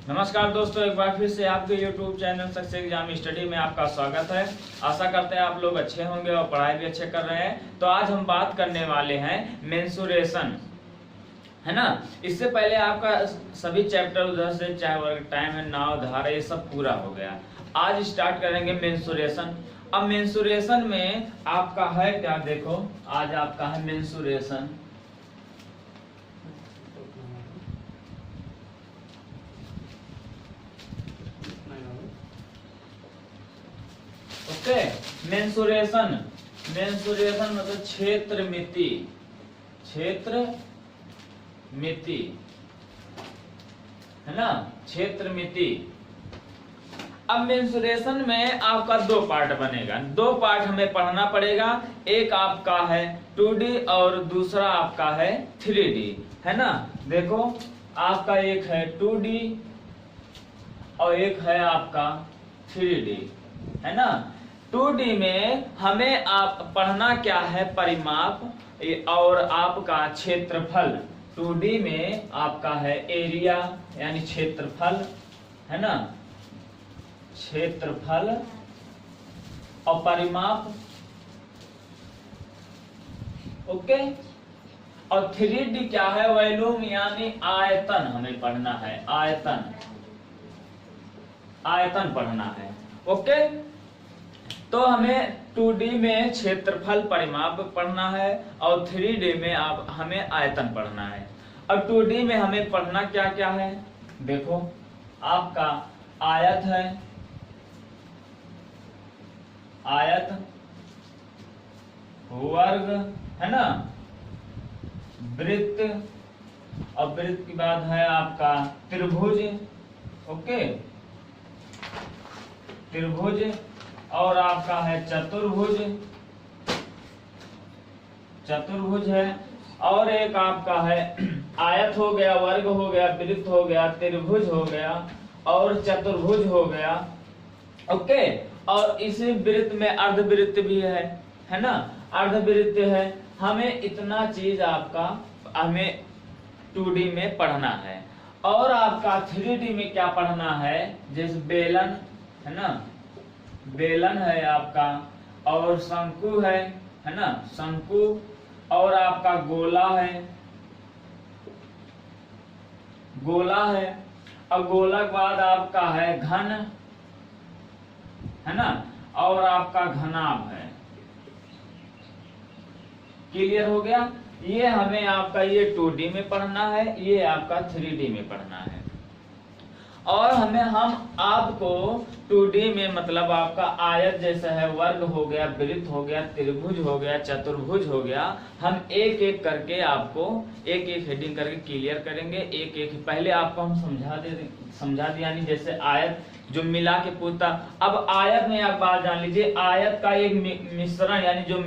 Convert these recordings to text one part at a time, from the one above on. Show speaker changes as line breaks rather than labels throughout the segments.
नमस्कार दोस्तों, एक बार फिर से आपके YouTube channel success exam study में आपका स्वागत है। आशा करते हैं आप लोग अच्छे होंगे और पढ़ाई भी अच्छे कर रहे हैं। तो आज हम बात करने वाले हैं मेंसुरेशन, है ना। इससे पहले आपका सभी चैप्टर उधर से चाहे वर्ग टाइम है, नाव, धारा, ये सब पूरा हो गया। आज स्टार्ट करेंगे मेंसुरेशन। अब मेंसुरेशन में आपका है क्या, देखो आज आपका है मेंसुरेशन। ओके, मेंसुरेशन मतलब क्षेत्र मिति, है ना, क्षेत्र मिति। अब मेंसुरेशन में आपका दो पार्ट बनेगा, दो पार्ट हमें पढ़ना पड़ेगा। एक आपका है 2D और दूसरा आपका है 3D, है ना। देखो आपका एक है 2D और एक है आपका 3D, है ना। 2D में हमें आप पढ़ना क्या है, परिमाप और आपका क्षेत्रफल। 2D में आपका है एरिया यानी क्षेत्रफल, है ना, क्षेत्रफल और परिमाप। ओके, और 3D क्या है, वॉल्यूम यानी आयतन हमें पढ़ना है, आयतन पढ़ना है। ओके, तो हमें 2D में क्षेत्रफल परिमाप पढ़ना है और 3D में हमें आयतन पढ़ना है। अब 2D में हमें पढ़ना क्या क्या है, देखो आपका आयत है, आयत, वर्ग, है ना, वृत्त, और वृत्त के बाद है आपका त्रिभुज। ओके, त्रिभुज, और आपका है चतुर्भुज है, और एक आपका है आयत हो गया, वर्ग हो गया, वृत्त हो गया, त्रिभुज हो गया और चतुर्भुज हो गया। ओके, और इसी वृत्त में अर्धवृत्त भी है ना, अर्धवृत्त है। हमें इतना चीज आपका हमें 2D में पढ़ना है। और आपका 3D में क्या पढ़ना है, जैसे बेलन, है ना, बेलन है आपका, और शंकु है ना, शंकु, और आपका गोला है, और गोला के बाद आपका है घन, है ना, और आपका घनाभ है। क्लियर हो गया। ये हमें आपका ये 2D में पढ़ना है, ये आपका 3D में पढ़ना है। और हम आपको 2D में मतलब आपका आयत जैसा है, वर्ग हो गया, वृत्त हो गया, त्रिभुज हो गया, चतुर्भुज हो गया, हम एक एक करके आपको एक एक हेडिंग करके क्लियर करेंगे। एक एक पहले आपको हम समझा दिया, यानी जैसे आयत जो मिला के पूछता। अब आयत में आप बात जान लीजिए, आयत का एक मिश्रण यानी जो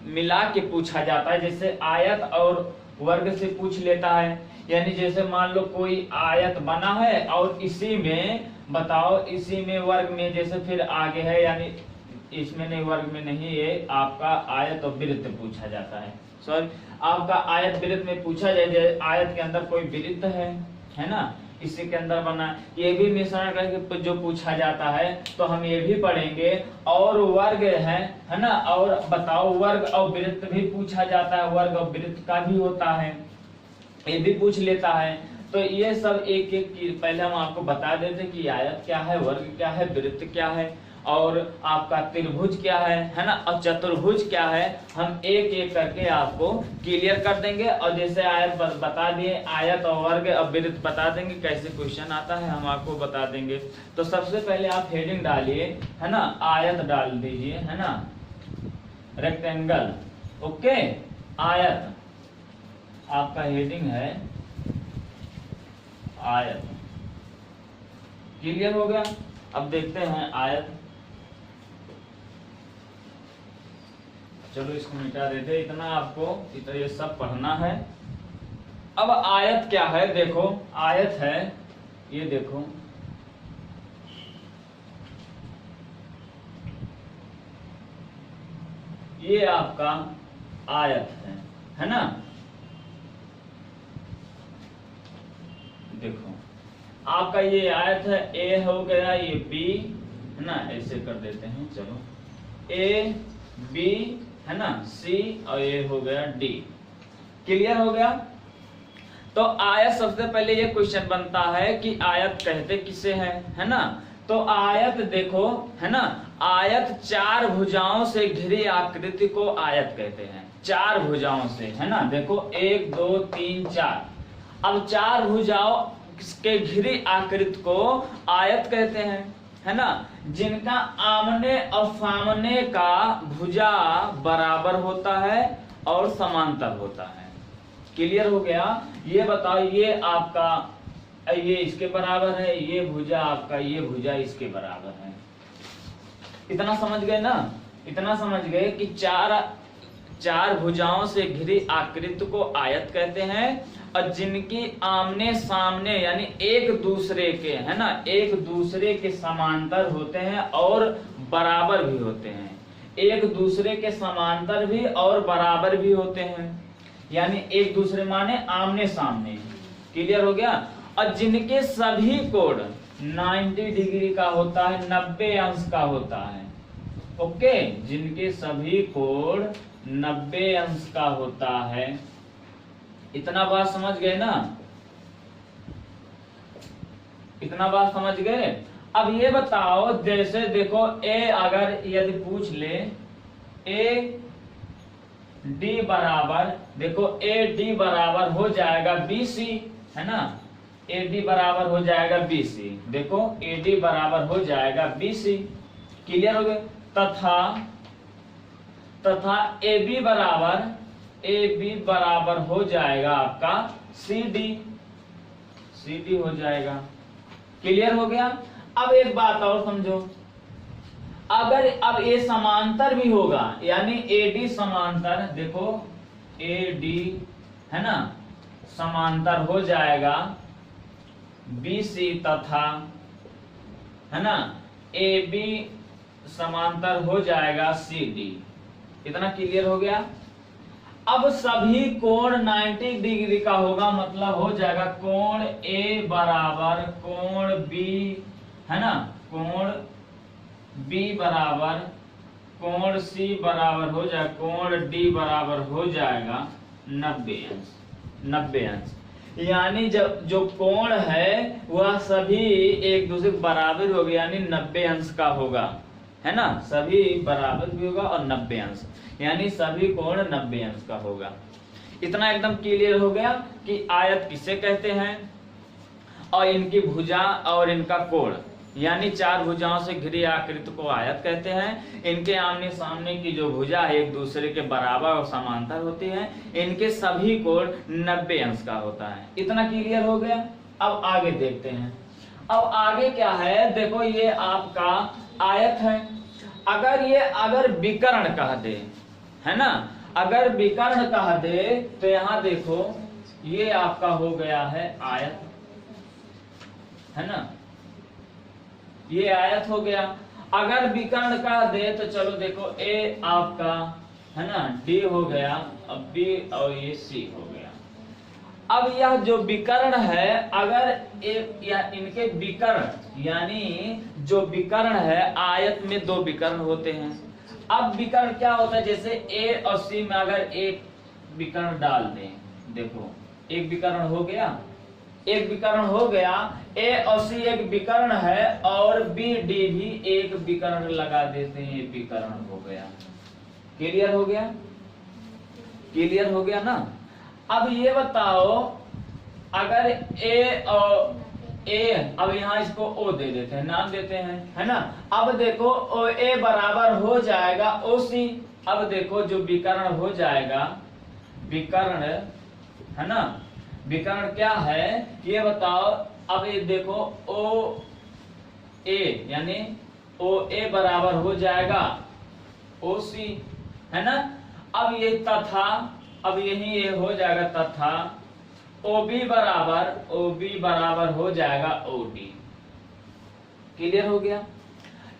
मिला के पूछा जाता है, जैसे आयत और वर्ग से पूछ लेता है। यानी जैसे मान लो कोई आयत बना है और इसी में बताओ, इसी में वर्ग में जैसे फिर आगे है, यानी इसमें नहीं, वर्ग में नहीं, ये आपका आयत और वृत्त पूछा जाता है। सॉरी, आपका आयत वृत्त में पूछा जाए, आयत के अंदर कोई वृत्त है ना, इसी के अंदर बना, ये भी मिश्रण करके जो पूछा जाता है, तो हम ये भी पढ़ेंगे। और वर्ग है ना, और बताओ वर्ग और वृत्त भी पूछा जाता है, वर्ग और वृत्त का भी होता है, ये भी पूछ लेता है। तो ये सब एक एक पहले हम आपको बता देते कि आयत क्या है, वर्ग क्या है, वृत्त क्या है, और आपका त्रिभुज क्या है ना, और चतुर्भुज क्या है, हम एक एक करके आपको क्लियर कर देंगे। और जैसे आयत बता दिए, आयत और वर्ग और वृत्त बता देंगे, कैसे क्वेश्चन आता है हम आपको बता देंगे। तो सबसे पहले आप हेडिंग डालिए, है ना, आयत डाल दीजिए, है ना, रेक्टेंगल। ओके, आयत आपका हेडिंग है आयत। क्लियर हो गया। अब देखते हैं आयत, चलो इसको मिटा देते, इतना आपको इतना ये सब पढ़ना है। अब आयत क्या है, देखो आयत है, ये देखो ये आपका आयत है ना। देखो आपका ये आयत है, ए हो गया, ये बी है ना, ऐसे कर देते हैं, चलो ए बी है ना, सी और ये हो गया डी। क्लियर हो गया। तो आयत, सबसे पहले ये क्वेश्चन बनता है कि आयत कहते किसे हैं, है ना। तो आयत देखो है ना, आयत चार भुजाओं से घिरी आकृति को आयत कहते हैं। चार भुजाओं से, है ना, देखो 1 2 3 4। अब चार भुजाओं के घिरी आकृति को आयत कहते हैं, है ना, जिनका आमने और सामने का भुजा बराबर होता है और समांतर होता है। क्लियर हो गया। ये बताओ, ये आपका ये इसके बराबर है, ये भुजा आपका, ये भुजा इसके बराबर है। इतना समझ गए ना, इतना समझ गए कि चार भुजाओं से घिरी आकृति को आयत कहते हैं, और जिनकी आमने सामने यानी एक दूसरे के, है ना, एक दूसरे के समांतर होते हैं और बराबर भी होते हैं। एक दूसरे के समांतर भी और बराबर भी होते हैं, यानी एक दूसरे माने आमने सामने। क्लियर हो गया। और जिनके सभी कोण 90 डिग्री का होता है, 90 अंश का होता है। ओके, जिनके सभी कोण 90 अंश का होता है। इतना बात समझ गए ना, इतना बात समझ गए। अब ये बताओ, जैसे देखो ए अगर यदि पूछ ले, ए डी बराबर, देखो ए डी बराबर हो जाएगा बी सी, है ना, ए डी बराबर हो जाएगा बी सी। देखो ए डी बराबर हो जाएगा बी सी। क्लियर हो गया। तथा ए बी बराबर हो जाएगा आपका सी डी हो जाएगा। क्लियर हो गया। अब एक बात और समझो, अगर अब ए समांतर भी होगा, यानी ए डी समांतर, देखो ए डी है ना समांतर हो जाएगा बी सी, तथा है ना ए बी समांतर हो जाएगा सी डी। इतना क्लियर हो गया। अब सभी कोण 90 डिग्री का होगा, मतलब हो जाएगा कोण ए बराबर कोण बी, है ना, कोण बी बराबर कोण सी बराबर हो जाएगा कोण डी बराबर हो जाएगा 90 अंश। यानी जब जो कोण है वह सभी एक दूसरे के बराबर होगा, यानी 90 अंश का होगा, है ना, सभी बराबर भी होगा और 90 अंश, यानी सभी कोण 90 अंश का होगा। इतना एकदम क्लियर हो गया कि आयत किसे कहते हैं और इनकी भुजा और इनका कोण, यानी चार भुजाओं से घिरी आकृति को आयत कहते हैं। इनके आमने सामने की जो भुजा है एक दूसरे के बराबर और समांतर होती है। इनके सभी कोण 90 अंश का होता है। इतना क्लियर हो गया। अब आगे देखते हैं। अब आगे क्या है, देखो ये आपका आयत है। अगर विकर्ण कह दे, है ना, अगर विकर्ण कह दे तो यहां देखो ये आपका हो गया है आयत, है ना, ये आयत हो गया। अगर विकर्ण का दे तो चलो देखो ए आपका, है ना, डी हो गया, अब बी और ये सी हो गया। अब यह जो विकर्ण है, अगर या इनके विकर्ण, यानी जो विकर्ण है, आयत में दो विकर्ण होते हैं। अब विकर्ण क्या होता है, जैसे ए और सी में अगर एक विकर्ण डाल दें, देखो एक विकर्ण हो गया, एक विकर्ण हो गया, ए और सी एक विकर्ण है और बी डी भी एक विकर्ण लगा देते हैं, विकर्ण हो गया। क्लियर हो गया, क्लियर हो गया ना। अब ये बताओ, अगर ए और ए, अब यहाँ इसको ओ दे देते हैं, नाम देते हैं, है ना। अब देखो ओ ए बराबर हो जाएगा ओ सी। अब देखो जो विकर्ण हो जाएगा, विकर्ण, है ना, विकर्ण क्या है ये बताओ। अब ये देखो ओ ए, यानी ओ ए बराबर हो जाएगा ओ सी, है ना। अब ये तथा, अब यही ये हो जाएगा तथा ओ बी बराबर हो जाएगा ओ डी। क्लियर हो गया।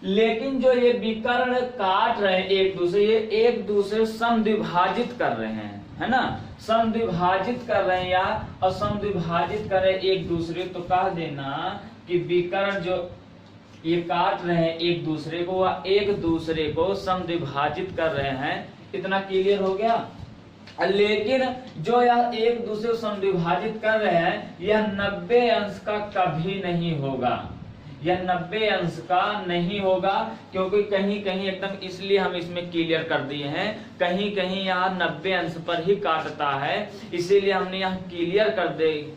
लेकिन जो ये विकर्ण काट रहे हैं एक दूसरे, ये एक दूसरे समद्विभाजित कर रहे हैं, है ना। समद्विभाजित कर रहे हैं या असमद्विभाजित कर रहे हैं एक दूसरे, तो कह देना कि विकर्ण जो ये काट रहे हैं एक दूसरे को, वह एक दूसरे को समद्विभाजित कर रहे हैं। इतना क्लियर हो गया। लेकिन जो यह एक दूसरे को समद्विभाजित कर रहे हैं यह 90 अंश का कभी नहीं होगा, यह 90 अंश का नहीं होगा, क्योंकि कहीं कहीं एकदम, इसलिए हम इसमें क्लियर कर दिए हैं, कहीं कहीं यहाँ 90 अंश पर ही काटता है, इसीलिए हमने यहाँ क्लियर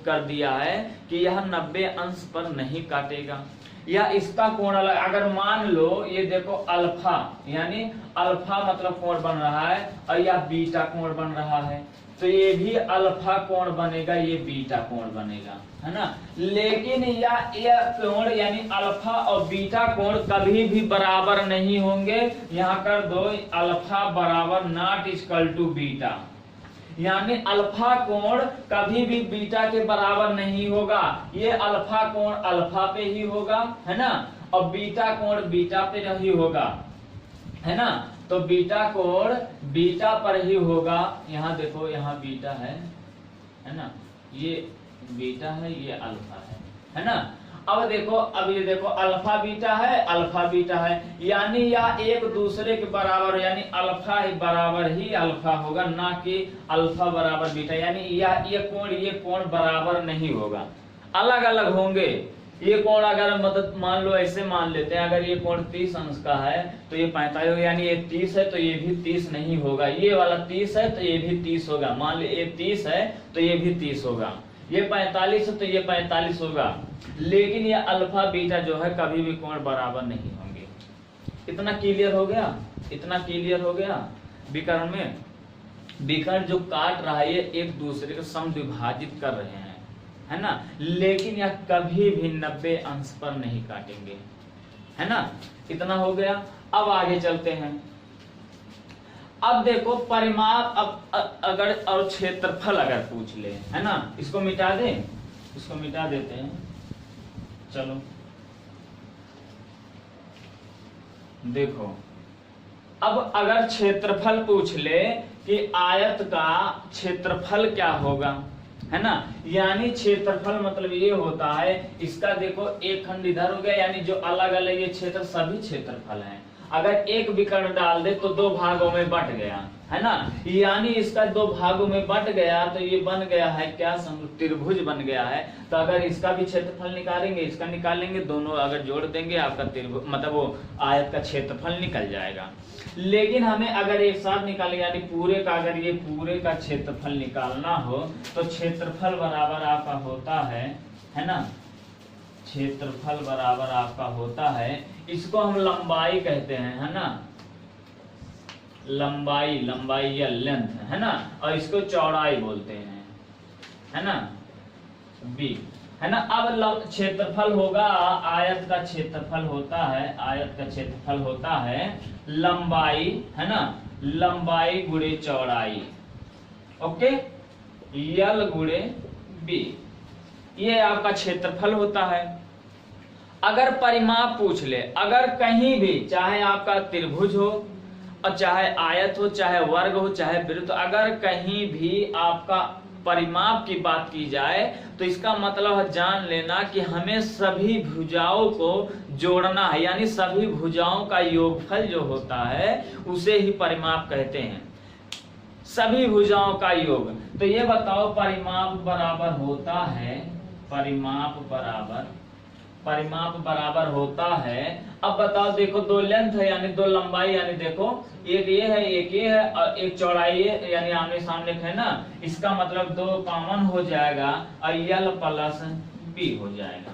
कर दिया है कि यह 90 अंश पर नहीं काटेगा। या इसका कोण अलग, अगर मान लो ये देखो अल्फा, यानी अल्फा मतलब कोण बन रहा है और यह बीटा कोण बन रहा है, तो ये भी अल्फा कोण बनेगा, ये बीटा कोण बनेगा, है ना। लेकिन यह कोण यानी अल्फा और बीटा कोण कभी भी बराबर नहीं होंगे। यहाँ कर दो अल्फा बराबर नॉट इक्वल टू बीटा, यानी अल्फा कोण कभी भी बीटा के बराबर नहीं होगा। ये अल्फा कोण अल्फा पे ही होगा, है ना, और बीटा कोण बीटा पे ही होगा, है ना। तो बीटा कोण बीटा पर ही होगा। यहाँ देखो, यहाँ बीटा है ना, ये बीटा है, ये अल्फा है ना। अब देखो, अब ये देखो अल्फा बीटा है, अल्फा बीटा है, यानी यह एक दूसरे के बराबर, यानी अल्फा बराबर ही अल्फा होगा, ना कि अल्फा बराबर बीटा। यानी ये कोण बराबर नहीं होगा, अलग अलग होंगे। ये कोण अगर मतलब मान लो ऐसे मान लेते हैं, अगर ये कोण 30 अंश का है तो ये 45 होगा, यानी ये 30 है तो ये भी 30 नहीं होगा। ये वाला 30 है तो ये भी 30 होगा। मान लो ये 30 है तो ये भी 30 होगा। ये 45 है तो ये 45 होगा। लेकिन ये अल्फा बीटा जो है कभी भी कोण बराबर नहीं होंगे। इतना क्लियर हो गया, इतना क्लियर हो गया। विकर्ण में विकर्ण जो काट रहा है ये एक दूसरे को समद्विभाजित कर रहे हैं, है ना, लेकिन यह कभी भी 90 अंश पर नहीं काटेंगे, है ना। इतना हो गया। अब आगे चलते हैं। अब देखो परिमाप, अब अगर और क्षेत्रफल अगर पूछ ले, है ना, इसको मिटा दें, इसको मिटा देते हैं। चलो देखो, अब अगर क्षेत्रफल पूछ ले कि आयत का क्षेत्रफल क्या होगा, है ना, यानी क्षेत्रफल मतलब ये होता है, इसका देखो एक खंड इधर हो गया, यानी जो अलग अलग ये क्षेत्र सभी क्षेत्रफल हैं। अगर एक विकर्ण डाल दे तो दो भागों में बट गया, है ना, यानी इसका दो भागों में बट गया तो ये बन गया है क्या, त्रिभुज बन गया है। तो अगर इसका भी क्षेत्रफल निकालेंगे, इसका निकालेंगे, दोनों अगर जोड़ देंगे आपका त्रिभुज मतलब वो आयत का क्षेत्रफल निकल जाएगा। लेकिन हमें अगर एक साथ निकालेंगे, यानी पूरे का, अगर ये पूरे का क्षेत्रफल निकालना हो तो क्षेत्रफल बराबर आपका होता है ना, क्षेत्रफल बराबर आपका होता है, इसको हम लंबाई कहते हैं, है ना, लंबाई, लंबाई या लेंथ, है ना, और इसको चौड़ाई बोलते हैं, है ना, बी, है ना। अब क्षेत्रफल होगा, आयत का क्षेत्रफल होता है, आयत का क्षेत्रफल होता है लंबाई, है ना, लंबाई गुणे चौड़ाई, ओके, यल गुणे बी, ये आपका क्षेत्रफल होता है। अगर परिमाप पूछ ले, अगर कहीं भी, चाहे आपका त्रिभुज हो और चाहे आयत हो, चाहे वर्ग हो, चाहे वृत्त, अगर कहीं भी आपका परिमाप की बात की जाए तो इसका मतलब है जान लेना कि हमें सभी भुजाओं को जोड़ना है, यानी सभी भुजाओं का योगफल जो होता है उसे ही परिमाप कहते हैं, सभी भुजाओं का योग। तो ये बताओ परिमाप बराबर होता है, परिमाप बराबर होता है। अब बताओ, देखो दो लेंथ है यानी दो लंबाई, यानी देखो एक ये है, एक ये है और एक चौड़ाई है, यानी आमने सामने है ना, इसका मतलब दो कॉमन हो जाएगा और यल प्लस बी हो जाएगा।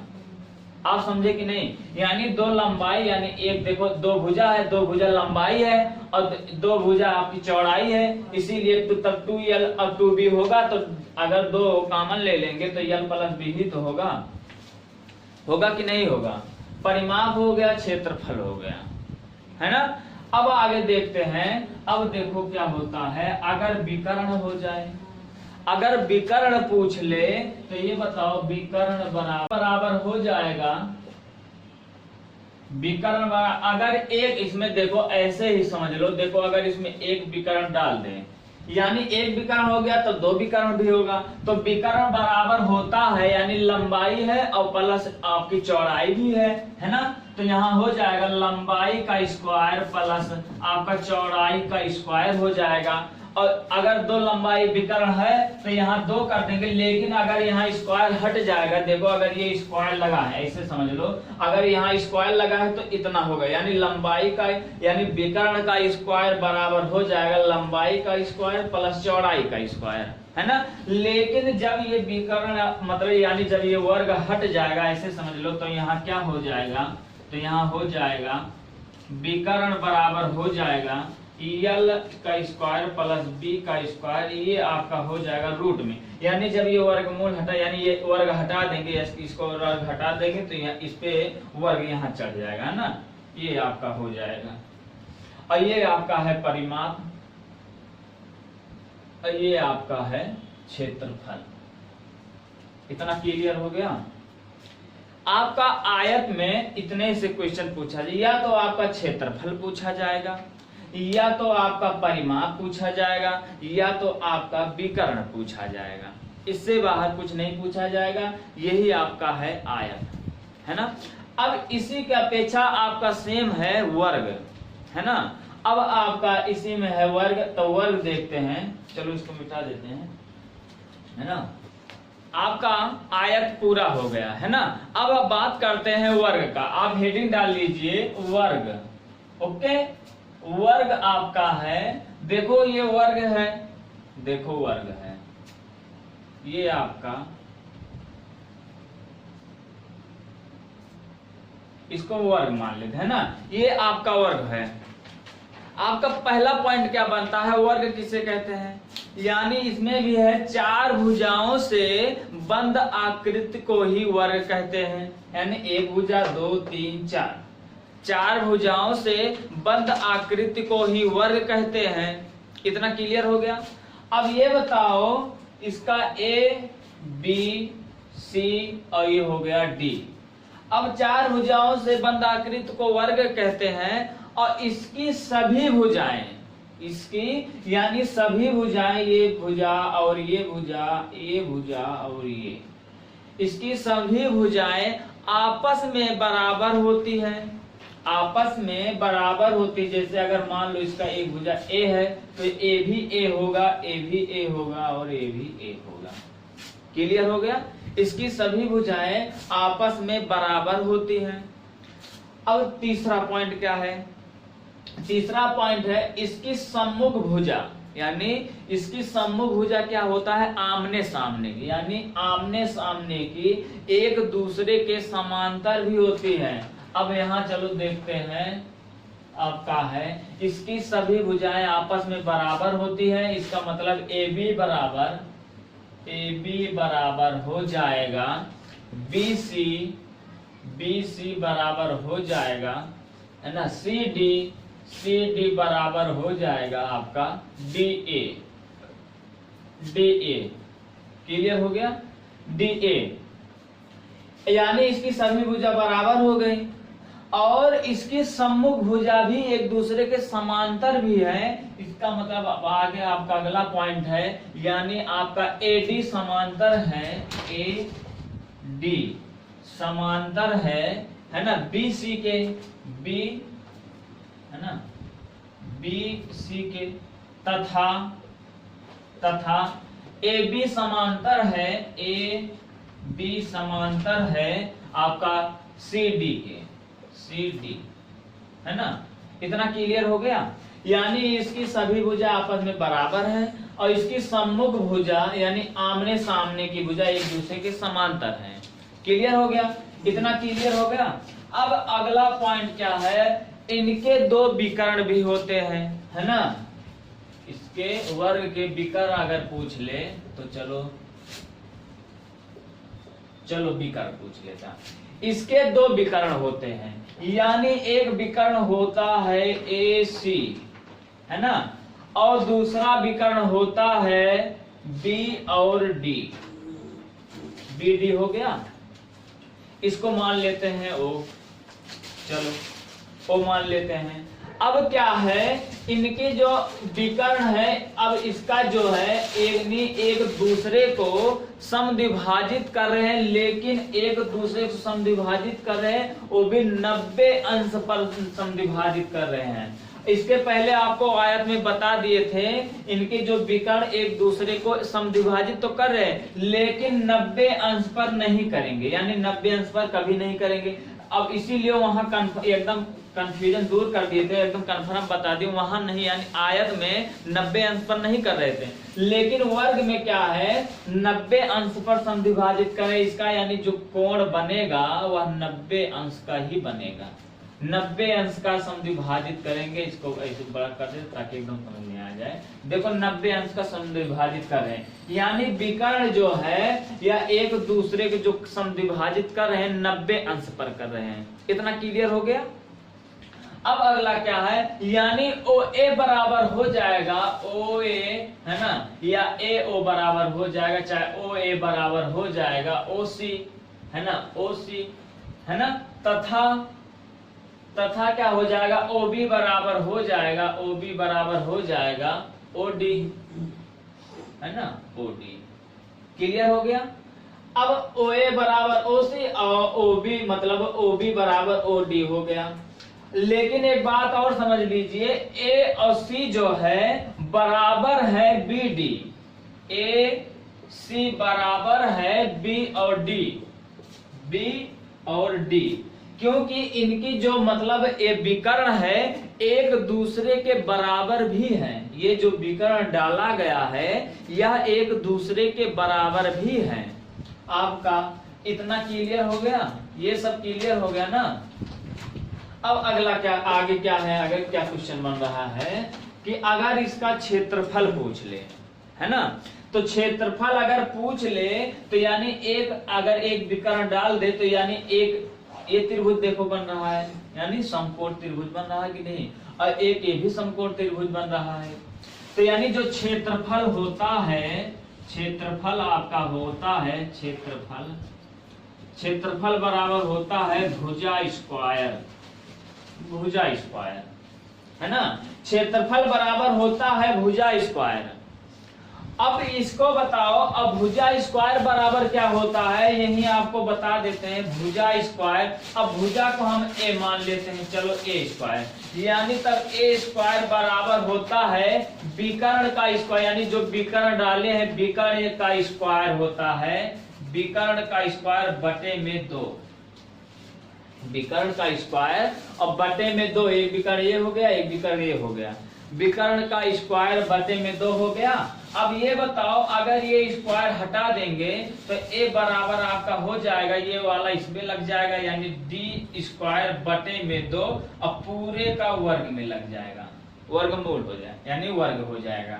आप समझे कि नहीं, यानी दो लंबाई, यानी एक देखो दो भुजा है, दो भुजा लंबाई है और दो भुजा आपकी चौड़ाई है, इसीलिए तो तब 2l और 2b होगा। तो अगर दो कॉमन ले लेंगे तो यल प्लस बी ही तो होगा कि नहीं होगा। परिमाप हो गया, क्षेत्रफल हो गया, है ना। अब आगे देखते हैं। अब देखो क्या होता है अगर विकर्ण हो जाए, अगर विकर्ण पूछ ले तो ये बताओ विकर्ण बराबर हो जाएगा, विकर्ण अगर एक, इसमें देखो ऐसे ही समझ लो, देखो अगर इसमें एक विकर्ण डाल दें, यानी एक विकर्ण हो गया तो दो विकर्ण भी होगा। तो विकर्ण बराबर होता है यानी लंबाई है और प्लस आपकी चौड़ाई भी है ना। तो यहाँ हो जाएगा लंबाई का स्क्वायर प्लस आपका चौड़ाई का स्क्वायर हो जाएगा। और अगर दो लंबाई विकर्ण है तो यहाँ दो कर देंगे, लेकिन अगर यहाँ स्क्वायर हट जाएगा, देखो अगर ये स्क्वायर लगा है ऐसे समझ लो, अगर यहाँ स्क्वायर लगा है तो इतना होगा, यानी लंबाई का यानी विकर्ण का स्क्वायर बराबर हो जाएगा लंबाई का स्क्वायर प्लस चौड़ाई का स्क्वायर, है ना। लेकिन जब ये विकर्ण मतलब यानी जब ये वर्ग हट जाएगा ऐसे समझ लो, तो यहाँ क्या हो जाएगा, तो यहाँ हो जाएगा विकर्ण बराबर हो जाएगा यल का स्क्वायर प्लस बी का स्क्वायर, ये आपका हो जाएगा रूट में। यानी जब ये वर्गमूल हटा यानी ये वर्ग हटा देंगे, इसको वर्ग हटा देंगे तो यहाँ इस पे वर्ग यहाँ चढ़ जाएगा ना, ये आपका हो जाएगा। और ये आपका है परिमाप, और ये आपका है क्षेत्रफल। इतना क्लियर हो गया। आपका आयत में इतने से क्वेश्चन पूछा जाए, या तो आपका क्षेत्रफल पूछा जाएगा, या तो आपका परिमाप पूछा जाएगा, या तो आपका विकर्ण पूछा जाएगा। इससे बाहर कुछ नहीं पूछा जाएगा। यही आपका है आयत, है ना। अब इसी के अपेक्षा आपका सेम है वर्ग, है ना। अब आपका इसी में है वर्ग, तो वर्ग देखते हैं, चलो इसको मिटा देते हैं, है ना। आपका आयत पूरा हो गया, है ना। अब आप बात करते हैं वर्ग का। आप हेडिंग डाल लीजिए वर्ग, ओके। वर्ग आपका है, देखो ये वर्ग है, देखो वर्ग है, ये आपका, इसको वर्ग मान लेते हैं ना, ये आपका वर्ग है। आपका पहला पॉइंट क्या बनता है, वर्ग किसे कहते हैं, यानी इसमें भी है चार भुजाओं से बंद आकृति को ही वर्ग कहते हैं। यानी एक भुजा, दो, तीन, चार, चार भुजाओं से बंद आकृति को ही वर्ग कहते हैं। इतना क्लियर हो गया। अब ये बताओ इसका ए, बी, सी और ये हो गया डी। अब चार भुजाओं से बंद आकृति को वर्ग कहते हैं और इसकी सभी भुजाएं, इसकी यानी सभी भुजाएं, ये भुजा और ये भुजा, ये भुजा और ये, इसकी सभी भुजाएं आपस में बराबर होती हैं, आपस में बराबर होती। जैसे अगर मान लो इसका एक भुजा ए है तो ए भी ए होगा, ए भी ए होगा और ए भी ए होगा। क्लियर हो गया। इसकी सभी भुजाएं आपस में बराबर होती हैं। अब तीसरा पॉइंट क्या है, तीसरा पॉइंट है इसकी सम्मुख भुजा, यानी इसकी सम्मुख भुजा क्या होता है, आमने सामने की, यानी आमने सामने की एक दूसरे के समांतर भी होती है। अब यहाँ चलो देखते हैं, आपका है इसकी सभी भुजाएं आपस में बराबर होती हैं। इसका मतलब ए बी बराबर हो जाएगा बी सी बराबर हो जाएगा, है ना, सी डी बराबर हो जाएगा आपका डी ए। क्लियर हो गया। डी ए यानी इसकी सभी भुजा बराबर हो गई और इसकी सम्मुख भुजा भी एक दूसरे के समांतर भी है। इसका मतलब अब आगे आपका अगला पॉइंट है, यानी आपका एडी समांतर है, ए डी समांतर है ना, बी सी के, बी है ना, बी सी के, तथा ए बी समांतर है, ए बी समांतर है आपका सी डी के, सी डी, है ना। इतना क्लियर हो गया। यानी इसकी सभी भुजा आपस में बराबर है और इसकी सम्मुख भुजा यानी आमने सामने की भुजा एक दूसरे के समांतर है। क्लियर हो गया। इतना क्लियर हो गया। अब अगला पॉइंट क्या है, इनके दो विकर्ण भी होते हैं, है ना। इसके वर्ग के विकर्ण अगर पूछ ले तो चलो विकर्ण पूछ लेता। इसके दो विकर्ण होते हैं, यानी एक विकर्ण होता है ए सी, है ना, और दूसरा विकर्ण होता है बी और डी, बी डी हो गया। इसको मान लेते हैं ओ, चलो ओ मान लेते हैं। अब क्या है, इनके जो विकर्ण है, अब इसका जो है एक दूसरे को समद्विभाजित कर रहे हैं, लेकिन एक दूसरे को समद्विभाजित कर रहे हैं वो भी 90 अंश पर समद्विभाजित कर रहे हैं। इसके पहले आपको आयत में बता दिए थे, इनके जो विकर्ण एक दूसरे को समद्विभाजित तो कर रहे हैं लेकिन 90 अंश पर नहीं करेंगे, यानी 90 अंश पर कभी नहीं करेंगे। अब इसीलिए वहां एकदम कंफ्यूजन दूर कर दिए थे, एकदम कंफर्म बता दिए, वहां नहीं, यानी आयत में 90 अंश पर नहीं कर रहे थे, लेकिन वर्ग में क्या है 90 अंश पर समद्विभाजित करें इसका, यानी जो कोण बनेगा वह 90 अंश का ही बनेगा। 90 अंश का समद्विभाजित करेंगे, इसको ऐसे बड़ा कर दे ताकि एकदम समझ में आ जाए। देखो 90 अंश का समद्विभाजित कर रहे हैं, यानी विकर्ण जो है या एक दूसरे के जो समद्विभाजित कर रहे हैं 90 अंश पर कर रहे हैं। इतना क्लियर हो गया। अब अगला क्या है, यानी ओ ए बराबर हो जाएगा ओ ए, है ना, या ए ओ बराबर हो जाएगा, चाहे ओ ए बराबर हो जाएगा ओ सी, है ना, ओ सी, है ना, तथा क्या हो जाएगा, ओ बी बराबर हो जाएगा, ओ बी बराबर हो जाएगा ओ डी, है ना, ओ डी। क्लियर हो गया। अब ओ ए बराबर ओ सी और ओ बी मतलब ओ बी बराबर ओ डी हो गया। लेकिन एक बात और समझ लीजिए, ए और सी जो है बराबर है बी डी, ए सी बराबर है बी और डी, बी और डी, क्योंकि इनकी जो मतलब ये विकर्ण है एक दूसरे के बराबर भी है। ये जो विकर्ण डाला गया है यह एक दूसरे के बराबर भी है। आपका इतना क्लियर हो गया, ये सब क्लियर हो गया ना। अब अगला क्या, आगे क्या है, आगे क्या क्वेश्चन बन रहा है कि अगर इसका क्षेत्रफल पूछ ले, है ना, तो क्षेत्रफल अगर पूछ ले तो यानी अगर एक विकर्ण डाल दे तो यानी एक ये त्रिभुज देखो बन रहा है, यानी समकोण त्रिभुज बन रहा है कि नहीं, और एक ये भी समकोण त्रिभुज बन रहा है। तो यानी जो क्षेत्रफल होता है, क्षेत्रफल आपका होता है, क्षेत्रफल बराबर होता है भुजा स्क्वायर, भुजा स्क्वायर, है ना, क्षेत्रफल बराबर होता है भुजा स्क्वायर। अब इसको बताओ, अब भुजा स्क्वायर बराबर क्या होता है, यही आपको बता देते हैं। भुजा स्क्वायर, अब भुजा को हम ए मान लेते हैं, चलो ए स्क्वायर, यानी तब ए स्क्वायर बराबर होता है विकर्ण का स्क्वायर, यानी जो विकर्ण डाले हैं विकर्ण का स्क्वायर होता है, विकर्ण का स्क्वायर बटे में 2, विकर्ण का स्क्वायर और बटे में 2, एक विकर्ण ये हो गया, एक विकर्ण ये हो गया, विकर्ण का स्क्वायर बटे में 2 हो गया। अब ये बताओ, अगर ये स्क्वायर हटा देंगे तो ए बराबर आपका हो जाएगा, ये वाला इसमें लग जाएगा, यानी डी स्क्वायर बटे में 2 और पूरे का वर्ग में लग जाएगा, वर्गमूल हो जाए, यानी वर्ग हो जाएगा।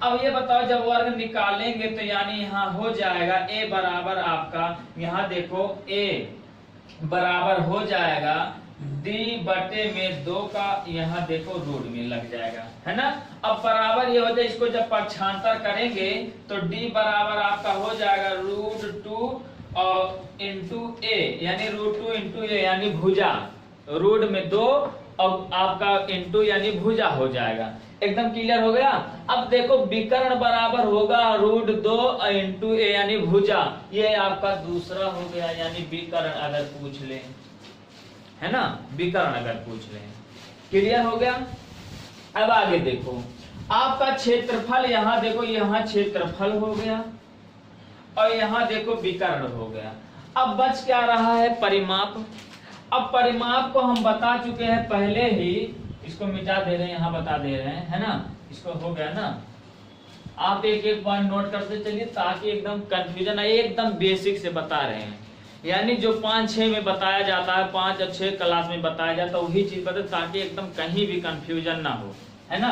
अब ये बताओ, जब वर्ग निकालेंगे तो यानी यहाँ हो जाएगा ए बराबर आपका, यहाँ देखो ए बराबर हो जाएगा डी बटे में 2 का, यहाँ देखो रूट में लग जाएगा, है ना। अब बराबर ये हो जाए, इसको जब पक्षांतर करेंगे तो डी बराबर आपका हो जाएगा √2 और इंटू ए, यानी √2 इंटू ए, यानी भुजा, रूट में 2 और आपका इंटू यानी भुजा हो जाएगा। एकदम क्लियर हो गया। अब देखो विकर्ण बराबर होगा √2 इंटू ए, यानी भुजा, ये आपका दूसरा हो गया, यानी विकर्ण अगर पूछ ले, है ना, विकर्ण अगर पूछ ले। क्लियर हो गया। अब आगे देखो, आपका क्षेत्रफल, यहाँ देखो, यहाँ क्षेत्रफल हो गया और यहाँ देखो विकर्ण हो गया। अब बच क्या रहा है, परिमाप। अब परिमाप को हम बता चुके हैं पहले ही, इसको मिटा दे रहे हैं, यहाँ बता दे रहे हैं, है ना, इसको हो गया ना। आप एक एक पॉइंट नोट करते चलिए ताकि एकदम कंफ्यूजन आए, एकदम बेसिक से बता रहे हैं, यानी जो 5-6 में बताया जाता है, 5 और 6 क्लास में बताया जाता है वही चीज बता, ताकि एकदम कहीं भी कंफ्यूजन ना हो, है ना।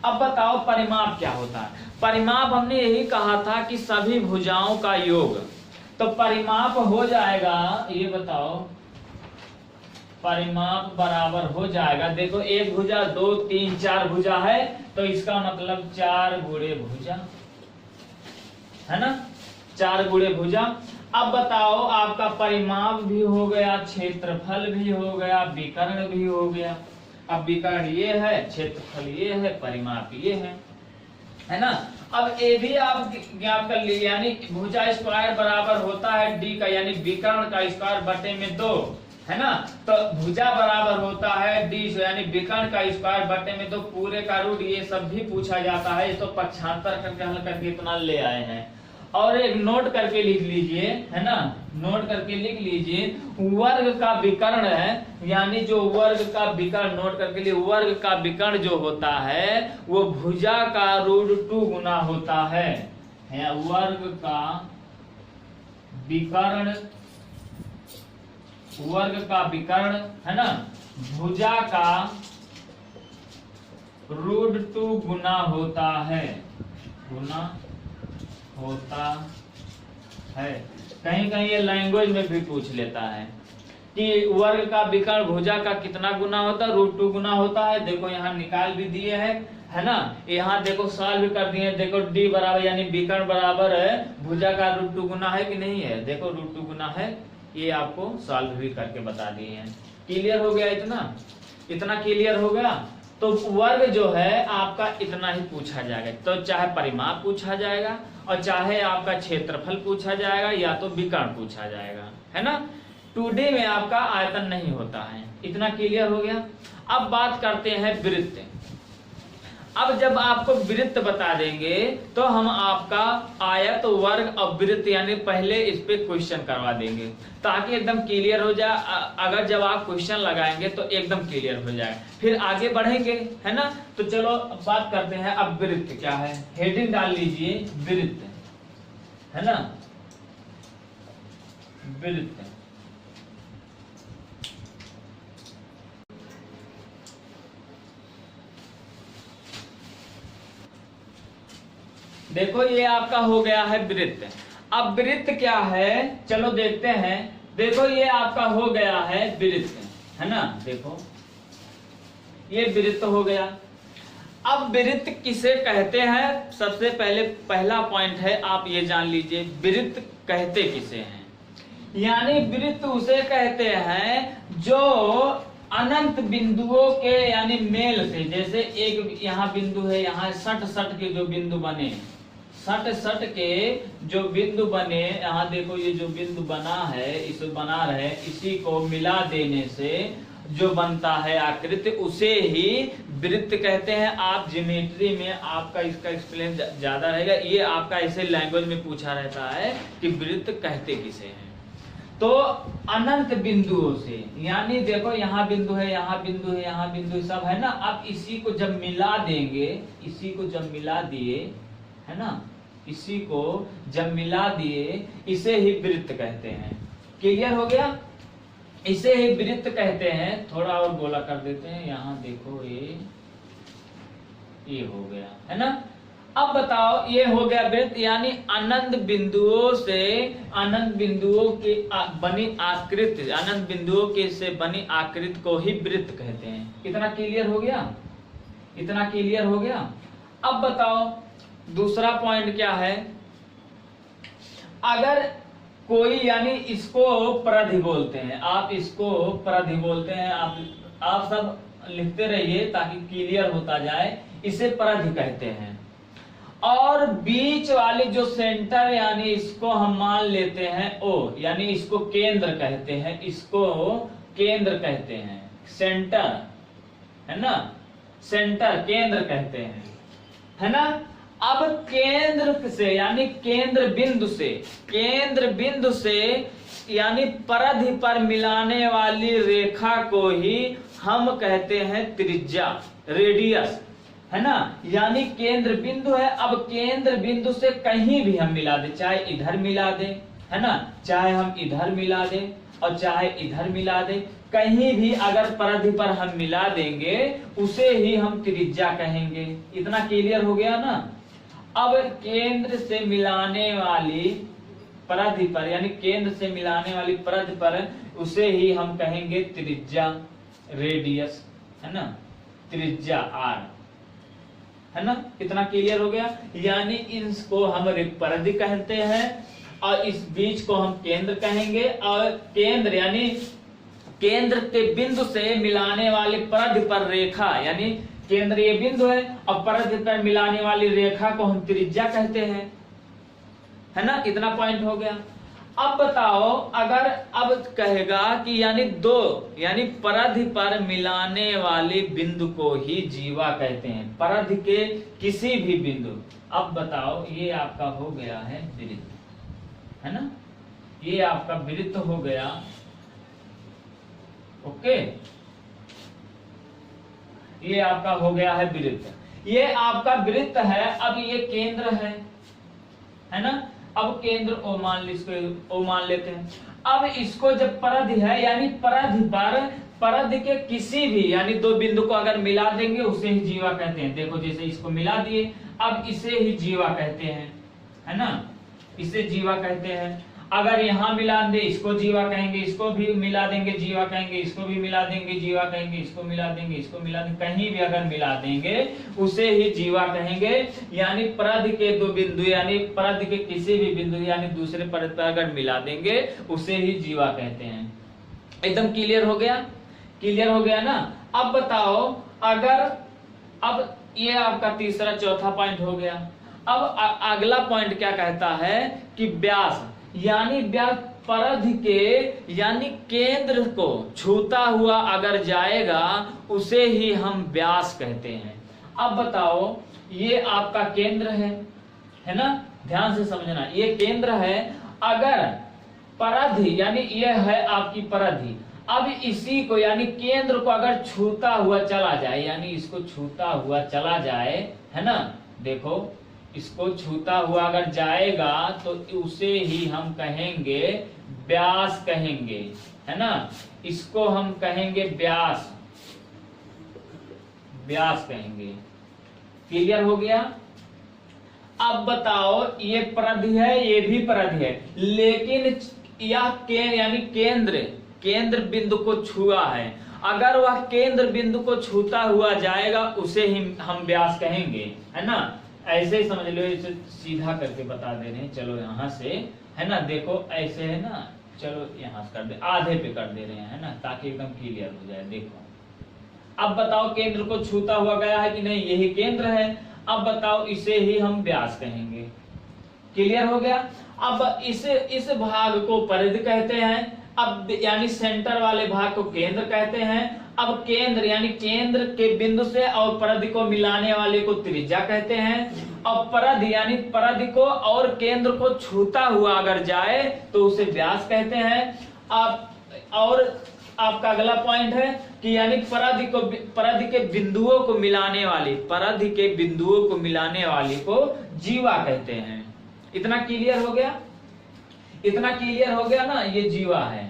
अब बताओ परिमाप क्या होता है। परिमाप हमने यही कहा था कि सभी भुजाओं का योग, तो परिमाप हो जाएगा, ये बताओ, परिमाप बराबर हो जाएगा, देखो एक भुजा 2 3 4 भुजा है, तो इसका मतलब 4 गुणे भुजा, है ना, 4 गुणे भुजा। अब बताओ, आपका परिमाप भी हो गया, क्षेत्रफल भी हो गया, विकर्ण भी हो गया। अब विकर्ण ये है, क्षेत्रफल ये है, परिमाप ये है ना। अब ये भी आप ज्ञात कर लीजिए, यानी भुजा स्क्वायर बराबर होता है डी का, यानी विकर्ण का स्क्वायर बटे में 2, है ना। तो भुजा बराबर होता है डी, यानी विकर्ण का स्क्वायर बटे में 2, पूरे का रूट, ये सब भी पूछा जाता है। तो पक्षांतर करके हल करके इतना ले आए हैं। और एक नोट करके लिख लीजिए, है ना, नोट करके लिख लीजिए, वर्ग का विकर्ण है, यानी जो वर्ग का विकर्ण, नोट करके लिए, वर्ग का विकर्ण जो होता है वो भुजा का √2 गुना होता है। वर्ग का विकर्ण, वर्ग का विकर्ण, है ना, भुजा का √2 गुना होता है, गुना होता है। कहीं कहीं ये लैंग्वेज में भी पूछ लेता है कि वर्ग का विकर्ण भुजा का कितना गुना होता है, √2 गुना होता है। देखो यहाँ निकाल भी दिए है ना, यहाँ देखो सॉल्व भी कर दिए। देखो डी बराबर, यानी विकर्ण बराबर है भुजा का √2 गुना है कि नहीं है, देखो √2 गुना है, ये आपको सॉल्व भी करके बता दिए हैं। क्लियर हो गया, इतना क्लियर हो गया। तो वर्ग जो है आपका इतना ही पूछा जाएगा, तो चाहे परिमाप पूछा जाएगा और चाहे आपका क्षेत्रफल पूछा जाएगा या तो विकर्ण पूछा जाएगा, है ना। 2D में आपका आयतन नहीं होता है। इतना क्लियर हो गया। अब बात करते हैं वृत्त। अब जब आपको वृत्त बता देंगे तो हम आपका आयत, वर्ग और वृत्त यानी पहले इस पे क्वेश्चन करवा देंगे ताकि एकदम क्लियर हो जाए। अगर जब आप क्वेश्चन लगाएंगे तो एकदम क्लियर हो जाए, फिर आगे बढ़ेंगे, है ना। तो चलो बात करते हैं अब वृत्त क्या है। हेडिंग डाल लीजिए वृत्त, है ना, वृत्त। देखो ये आपका हो गया है वृत्त। अब वृत्त क्या है चलो देखते हैं। देखो ये आपका हो गया है वृत्त, है ना, देखो ये वृत्त हो गया। अब वृत्त किसे कहते हैं, सबसे पहले पहला पॉइंट है आप ये जान लीजिए, वृत्त कहते किसे हैं। यानी वृत्त उसे कहते हैं जो अनंत बिंदुओं के यानी मेल से, जैसे एक यहाँ बिंदु है, यहाँ सट के जो बिंदु बने, सट के जो बिंदु बने, यहाँ देखो ये जो बिंदु बना है, इसे बना रहे, इसी को मिला देने से जो बनता है आकृति, उसे ही वृत्त कहते हैं। आप ज्योमेट्री में आपका इसका एक्सप्लेन ज्यादा रहेगा, ये आपका ऐसे लैंग्वेज में पूछा रहता है कि वृत्त कहते किसे हैं। तो अनंत बिंदुओं से, यानी देखो यहाँ बिंदु है, यहाँ बिंदु है, यहाँ बिंदु सब है ना। अब इसी को जब मिला देंगे, इसी को जब मिला दिए, है ना, इसी को जब मिला दिए, इसे ही वृत्त कहते हैं। क्लियर हो गया, इसे ही वृत्त कहते हैं। थोड़ा और गोला कर देते हैं, यहाँ देखो ये हो गया, है ना। अब बताओ ये हो गया वृत्त, यानी अनंत बिंदुओं से, अनंत बिंदुओं की बनी आकृति, अनंत बिंदुओं के से बनी आकृति को ही वृत्त कहते हैं। इतना क्लियर हो गया, इतना क्लियर हो गया। अब बताओ दूसरा पॉइंट क्या है। अगर कोई, यानी इसको परिधि बोलते हैं, आप इसको परिधि बोलते हैं, आप सब लिखते रहिए ताकि क्लियर होता जाए। इसे परिधि कहते हैं। और बीच वाली जो सेंटर, यानी इसको हम मान लेते हैं ओ, यानी इसको केंद्र कहते हैं, इसको केंद्र कहते हैं, सेंटर, है ना, सेंटर केंद्र कहते हैं, है ना। अब केंद्र से, यानी केंद्र बिंदु से यानी परिधि पर मिलाने वाली रेखा को ही हम कहते हैं त्रिज्या, रेडियस, है ना। यानी केंद्र बिंदु है, अब केंद्र बिंदु से कहीं भी हम मिला दे, चाहे इधर मिला दे, है ना, चाहे हम इधर मिला दे और चाहे इधर मिला दे, कहीं भी अगर परिधि पर हम मिला देंगे उसे ही हम त्रिज्या कहेंगे। इतना क्लियर हो गया ना। अब केंद्र से मिलाने वाली परिधि पर, यानी केंद्र से मिलाने वाली परिधि पर, उसे ही हम कहेंगे त्रिज्या, रेडियस, है ना, त्रिज्या आर, है ना। इतना क्लियर हो गया। यानी इसको हम परिधि कहते हैं और इस बीच को हम केंद्र कहेंगे। और केंद्र यानी केंद्र के बिंदु से मिलाने वाली परिधि पर रेखा, यानी केंद्र ये बिंदु है और परिधि पर मिलाने वाली रेखा को हम त्रिज्या कहते हैं, है ना। इतना पॉइंट हो गया। अब बताओ, अगर अब कहेगा कि यानी परिधि पर मिलाने वाले बिंदु को ही जीवा कहते हैं, परिधि के किसी भी बिंदु। अब बताओ, ये आपका हो गया है वृत्त, है ना, ये आपका वृत्त हो गया। ओके, ये आपका हो गया है वृत्त, ये आपका वृत्त है। अब ये केंद्र है ना। अब केंद्र ओ मान लेते हैं। अब इसको जब परिधि है, यानी परिधि पर परिधि के किसी भी यानी दो बिंदु को अगर मिला देंगे उसे ही जीवा कहते हैं। देखो जैसे इसको मिला दिए, अब इसे ही जीवा कहते हैं, है ना, इसे जीवा कहते हैं। अगर यहाँ मिला दे, इसको जीवा कहेंगे, इसको भी मिला देंगे जीवा कहेंगे, इसको भी मिला देंगे जीवा कहेंगे, इसको मिला देंगे, इसको मिला देंगे, कहीं भी अगर मिला देंगे उसे ही जीवा कहेंगे। यानी परिधि के दो बिंदु, यानी परिधि के किसी भी बिंदु यानी दूसरे परिधि पर अगर मिला देंगे उसे ही जीवा कहते हैं। एकदम क्लियर हो गया? क्लियर हो गया ना। अब बताओ, अगर अब ये आपका तीसरा चौथा पॉइंट हो गया। अब अगला पॉइंट क्या कहता है कि व्यास, यानी व्यास परिधि के यानी केंद्र को छूता हुआ अगर जाएगा उसे ही हम व्यास कहते हैं। अब बताओ, ये आपका केंद्र है ना, ध्यान से समझना, ये केंद्र है। अगर परिधि यानी ये है आपकी परिधि, अब इसी को यानी केंद्र को अगर छूता हुआ चला जाए, यानी इसको छूता हुआ चला जाए, है ना, देखो इसको छूता हुआ अगर जाएगा तो उसे ही हम कहेंगे व्यास कहेंगे, है ना, इसको हम कहेंगे व्यास, व्यास कहेंगे। क्लियर हो गया? अब बताओ, ये परिधि है, ये भी परिधि है, लेकिन यह यानी केंद्र बिंदु को छुआ है। अगर वह केंद्र बिंदु को छूता हुआ जाएगा उसे ही हम व्यास कहेंगे, है ना। ऐसे ही समझ लो, इसे सीधा करके बता दे रहे हैं। चलो यहाँ से, है ना, देखो ऐसे है ना, चलो यहाँ से कर दे, आधे पे कर दे रहे हैं, है ना, ताकि एकदम क्लियर हो जाए। देखो, अब बताओ केंद्र को छूता हुआ गया है कि नहीं, यही केंद्र है। अब बताओ, इसे ही हम व्यास कहेंगे। क्लियर हो गया? अब इस भाग को परिधि कहते हैं, अब यानी सेंटर वाले भाग को केंद्र कहते हैं। अब केंद्र यानी केंद्र के बिंदु से और परिधि को मिलाने वाले को त्रिज्या कहते हैं। और परिधि यानी परिधि को और केंद्र को छूता हुआ अगर जाए तो उसे व्यास कहते हैं। और आपका अगला पॉइंट है कि यानी परिधि के बिंदुओं को मिलाने वाली, परिधि के बिंदुओं को मिलाने वाली को जीवा कहते हैं। इतना क्लियर हो गया? इतना क्लियर हो गया ना, ये जीवा है।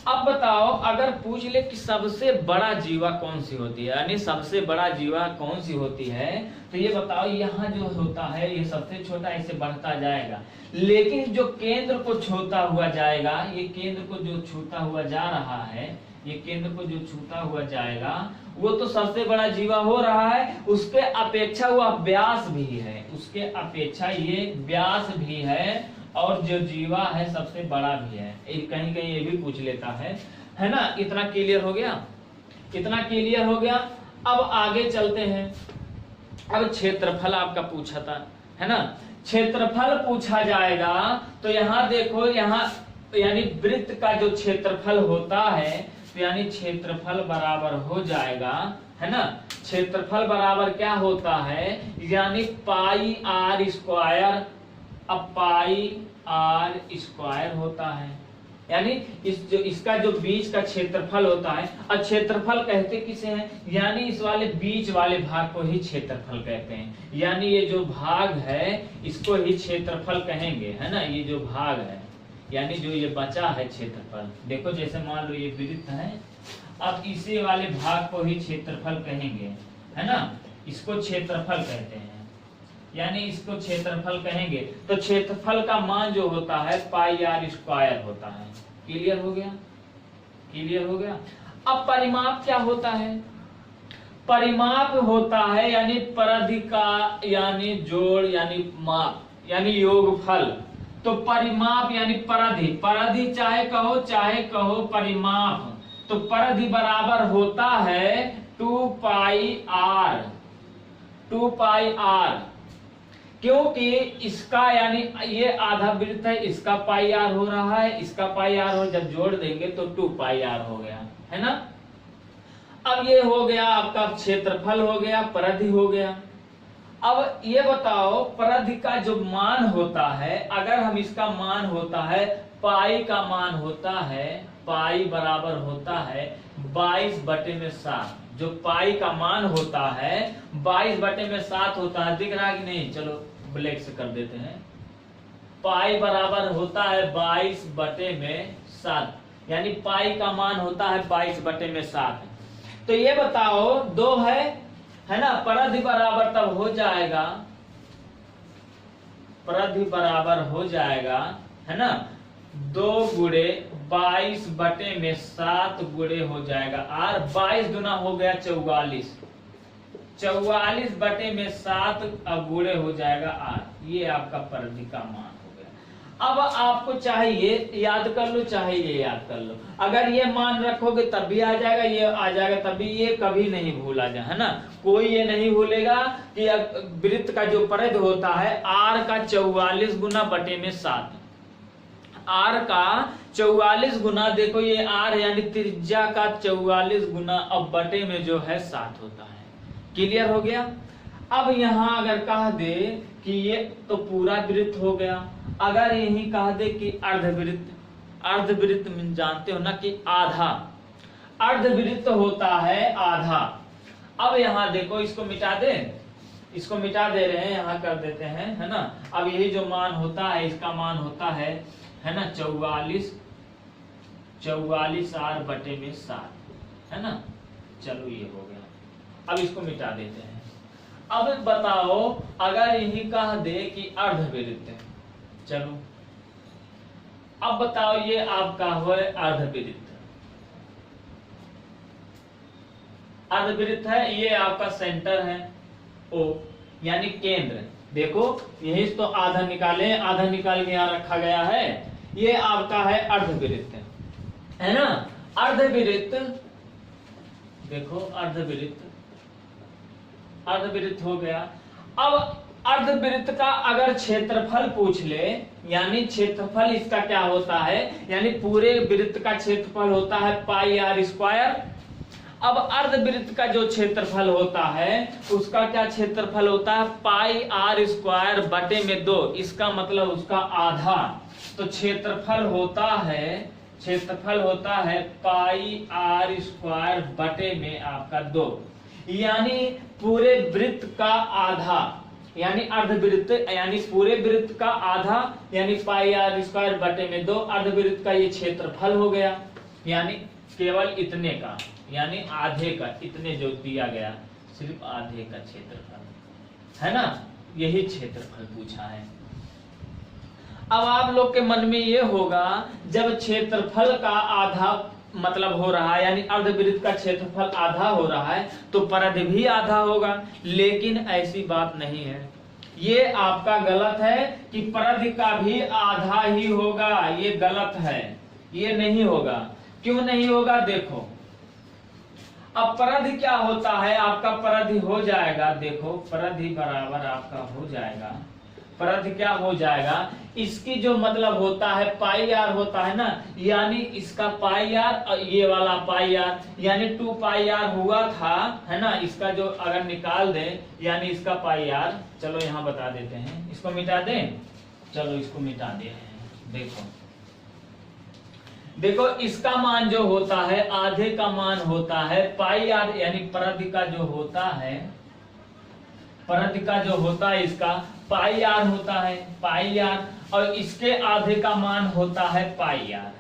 अब बताओ, अगर पूछ ले कि सबसे बड़ा जीवा कौन सी होती है, यानी सबसे बड़ा जीवा कौन सी होती है, तो ये बताओ, यहाँ जो होता है ये सबसे छोटा, इसे बढ़ता जाएगा, लेकिन जो केंद्र को छूता हुआ जाएगा, ये केंद्र को जो छूता हुआ जा रहा है, ये केंद्र को जो छूता हुआ जाएगा वो तो सबसे बड़ा जीवा हो रहा है। उसके अपेक्षा वह व्यास भी है, उसके अपेक्षा ये व्यास भी है, और जो जीवा है सबसे बड़ा भी है। कहीं कहीं ये भी पूछ लेता है ना। इतना क्लियर हो गया? इतना क्लियर हो गया। अब आगे चलते हैं। अब क्षेत्रफल आपका पूछा था, है ना, क्षेत्रफल पूछा जाएगा तो यहाँ देखो, यहाँ यानी वृत्त का जो क्षेत्रफल होता है, तो यानी क्षेत्रफल बराबर हो जाएगा, है ना। क्षेत्रफल बराबर क्या होता है, यानी पाई आर स्क्वायर, अब पाई आर स्क्वायर होता है, यानी इसका जो बीच का क्षेत्रफल होता है। और क्षेत्रफल कहते किसे हैं, यानी इस वाले बीच वाले भाग को ही क्षेत्रफल कहते हैं। यानी ये जो भाग है इसको ही क्षेत्रफल कहेंगे, है ना। ये जो भाग है यानी जो ये बचा है क्षेत्रफल, देखो जैसे मान लो ये वृत्त है, अब इसी वाले भाग को ही क्षेत्रफल कहेंगे, है ना। इसको क्षेत्रफल कहते हैं, यानी इसको क्षेत्रफल कहेंगे। तो क्षेत्रफल का मान जो होता है पाई आर स्क्वायर होता है। क्लियर हो गया? क्लियर हो गया। अब परिमाप क्या होता है? परिमाप होता है यानी परिधि का यानी जोड़ यानी माप यानी योगफल। तो परिमाप यानी परिधि, परिधि चाहे कहो परिमाप, तो परिधि बराबर होता है 2 पाई आर, 2 पाई आर, क्योंकि इसका यानी ये आधा वृत्त है, इसका पाई आर हो रहा है, इसका पाई आर हो, जब जोड़ देंगे तो 2 पाई आर हो गया, है ना। अब ये हो गया आपका क्षेत्रफल हो गया, परिधि हो गया। अब ये बताओ परिधि का जो मान होता है, अगर हम इसका मान होता है पाई का मान होता है, पाई बराबर होता है 22/7, जो पाई का मान होता है 22/7 होता है, दिख रहा कि नहीं, चलो ब्लैक से कर देते हैं। पाई बराबर होता है 22/7, यानी पाई का मान होता है 22/7। तो ये बताओ 2 है ना, परिधि बराबर तब हो जाएगा, परिधि बराबर हो जाएगा, है ना, 2 गुणे 22/7 गुणे हो जाएगा आर, 22 गुना हो गया 44, 44/7 अब गुणे हो जाएगा आर, ये आपका परिधि का मान हो गया। अब आपको चाहिए याद कर लो, चाहे ये याद कर लो, अगर ये मान रखोगे तब भी आ जाएगा, ये आ जाएगा तब भी, ये कभी नहीं भूला जाए, है ना, कोई ये नहीं भूलेगा कि वृत्त का जो परिधि होता है आर का 44 गुना बटे में 7, आर का 44 गुना, देखो ये आर यानी त्रिज्या का 44 गुना अब बटे में जो है 7 होता है। क्लियर हो गया। अब यहाँ अगर कह दे कि ये तो पूरा वृत्त हो गया, अगर यही कह दे कि अर्धवृत्त, अर्धवृत्त जानते हो ना कि आधा, अर्धवृत्त होता है आधा। अब यहाँ देखो इसको मिटा दे, इसको मिटा दे रहे हैं, यहाँ कर देते हैं, है ना। अब यही जो मान होता है इसका मान होता है ना 44 आर बटे में 7, है ना। चलो ये हो गया, अब इसको मिटा देते हैं। अब बताओ अगर यही कह दे कि अर्धवृत्त, चलो अब बताओ ये आपका हो अर्धवृत्त, अर्धवृत्त है, ये आपका सेंटर है ओ, यानी केंद्र। देखो यही तो आधा निकाले, आधा निकाल के यहाँ रखा गया है, ये आपका है अर्धवृत्त, है ना। अर्धवृत्त देखो, अर्धवृत्त, अर्धवृत्त हो गया। अब अर्धवृत्त का अगर क्षेत्रफल पूछ ले, यानी क्षेत्रफल इसका क्या होता है, यानी पूरे वृत्त का क्षेत्रफल होता है पाई आर स्क्वायर। अब अर्धवृत्त का जो क्षेत्रफल होता है उसका क्या क्षेत्रफल होता है, पाई आर स्क्वायर बटे में 2, इसका मतलब उसका आधा। तो क्षेत्रफल होता है, क्षेत्रफल होता है पाई आर स्क्वायर बटे में आपका 2, यानी पूरे वृत्त का आधा, यानी अर्धवृत्त यानी पूरे वृत्त का आधा, यानी पाई आर स्क्वायर बटे में 2 अर्धवृत्त का ये क्षेत्रफल हो गया, यानी केवल इतने का, यानी आधे का, इतने जो दिया गया सिर्फ आधे का क्षेत्रफल, है ना, यही क्षेत्रफल पूछा है। अब आप लोग के मन में ये होगा जब क्षेत्रफल का आधा मतलब हो रहा है, यानी अर्धवृत्त का क्षेत्रफल आधा हो रहा है तो परिधि भी आधा होगा, लेकिन ऐसी बात नहीं है, ये आपका गलत है कि परिधि का भी आधा ही होगा, ये गलत है, ये नहीं होगा। क्यों नहीं होगा, देखो अब परिधि क्या होता है, आपका परिधि हो जाएगा, देखो परिधि बराबर आपका हो जाएगा, परिधि क्या हो जाएगा, इसकी जो मतलब होता है पाई आर होता है ना, यानी इसका पाई आर और ये वाला पाई आर, यानी 2 पाई आर हुआ था, है ना, इसका जो अगर निकाल दे यानी इसका पाई आर, चलो यहाँ बता देते हैं, इसको मिटा दें, चलो इसको मिटा दे। देखो देखो इसका मान जो होता है आधे का मान होता है पाई आर, यानी परिधि का जो होता है, परिधि का जो होता है इसका पाई आर होता है, पाई आर, और इसके आधे का मान होता है पाई आर,